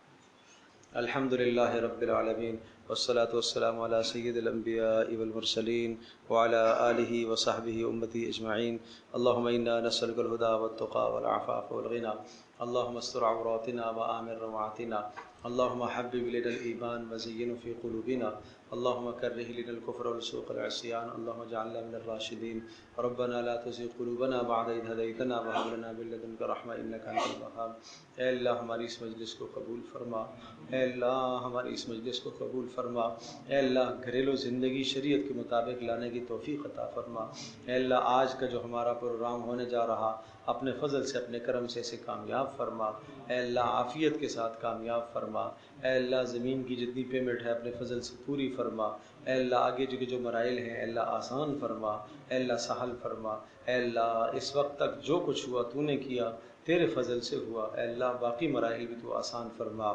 الحمدللہ رب العالمین والصلاة والسلام علی سید الانبیاء والمرسلین وعلی آلہ وصحبہ امتی اجمعین۔ اللہم انا نسألک الہدی والتقی والعفاف والغنی، اللہم استر عوراتنا وآمن روعاتنا، اللہم حبب الینا الایمان وزینہ فی قلوبنا، اللہم کرہ الینا الکفر والفسوق والعصیان، اللہم اجعلنا من الراشدین۔ ربنا لا تزغ قلوبنا بعد اذ ہدیتنا وہب لنا من لدنک رحمۃ انک انت الوہاب۔ اے اللہ ہماری اس مجلس کو قبول فرما، اے اللہ ہماری اس مجلس کو قبول فرما، اے اللہ گھریلو زندگی شریعت کے مطابق لانے کی توفیق عطا فرما۔ اے اللہ آج کا جو ہمارا پروگرام ہونے جا رہا، اپنے فضل سے اپنے کرم سے اسے کامیاب فرما، اے اللہ عافیت کے ساتھ کامیاب فرما۔ اے اللہ زمین کی جتنی پیمنٹ ہے اپنے فضل سے پوری فرما۔ اے اللہ آگے جو مراحل ہیں اے اللہ آسان فرما، اے اللہ سہل فرما۔ اے اللہ اس وقت تک جو کچھ ہوا تو نے کیا، تیرے فضل سے ہوا، اے اللہ باقی مراحل بھی تو آسان فرما۔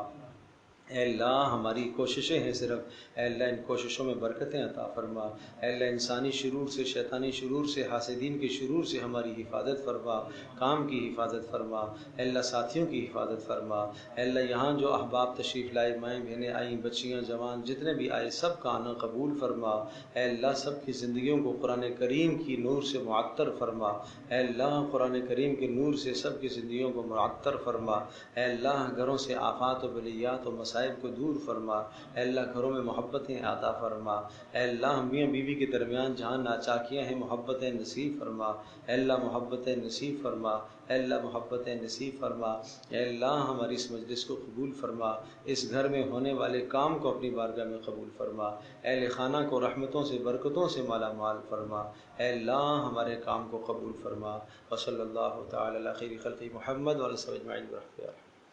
اے اللہ ہماری کوششیں ہیں صرف، اے اللہ ان کوششوں میں برکتیں عطا فرما۔ اے اللہ انسانی شرور سے، شیطانی شرور سے، حاسدین کے شرور سے ہماری حفاظت فرما، کام کی حفاظت فرما، اے اللہ ساتھیوں کی حفاظت فرما۔ اے اللہ یہاں جو احباب تشریف لائے، مائیں بہنیں آئیں، بچیاں جوان جتنے بھی آئے، سب کا آنا قبول فرما۔ اے اللہ سب کی زندگیوں کو قرآن کریم کی نور سے معطر فرما۔ اے اللہ قرآن کریم کے نور سے سب کی زندگیوں کو معطر فرما۔ اے اللہ گھروں سے آفات و بلیات و مصائب کو دور فرما۔ اے اللہ گھروں میں محبتیں عطا فرما۔ اے اللہ میاں بیوی کے درمیان جہاں ناچاکیاں ہیں محبتیں نصیب فرما۔ اے اللہ محبتیں نصیب فرما، اے اللہ محبتیں نصیب فرما۔ اے اللہ ہماری اس مجلس کو قبول فرما، اس گھر میں ہونے والے کام کو اپنی بارگاہ میں قبول فرما۔ اہل خانہ کو رحمتوں سے برکتوں سے مالا مال فرما۔ اے اللہ ہمارے کام کو قبول فرما۔ وصلی اللہ تعالی علی خیر خلق محمد وعلی آلہ اجمعین برحمتہ۔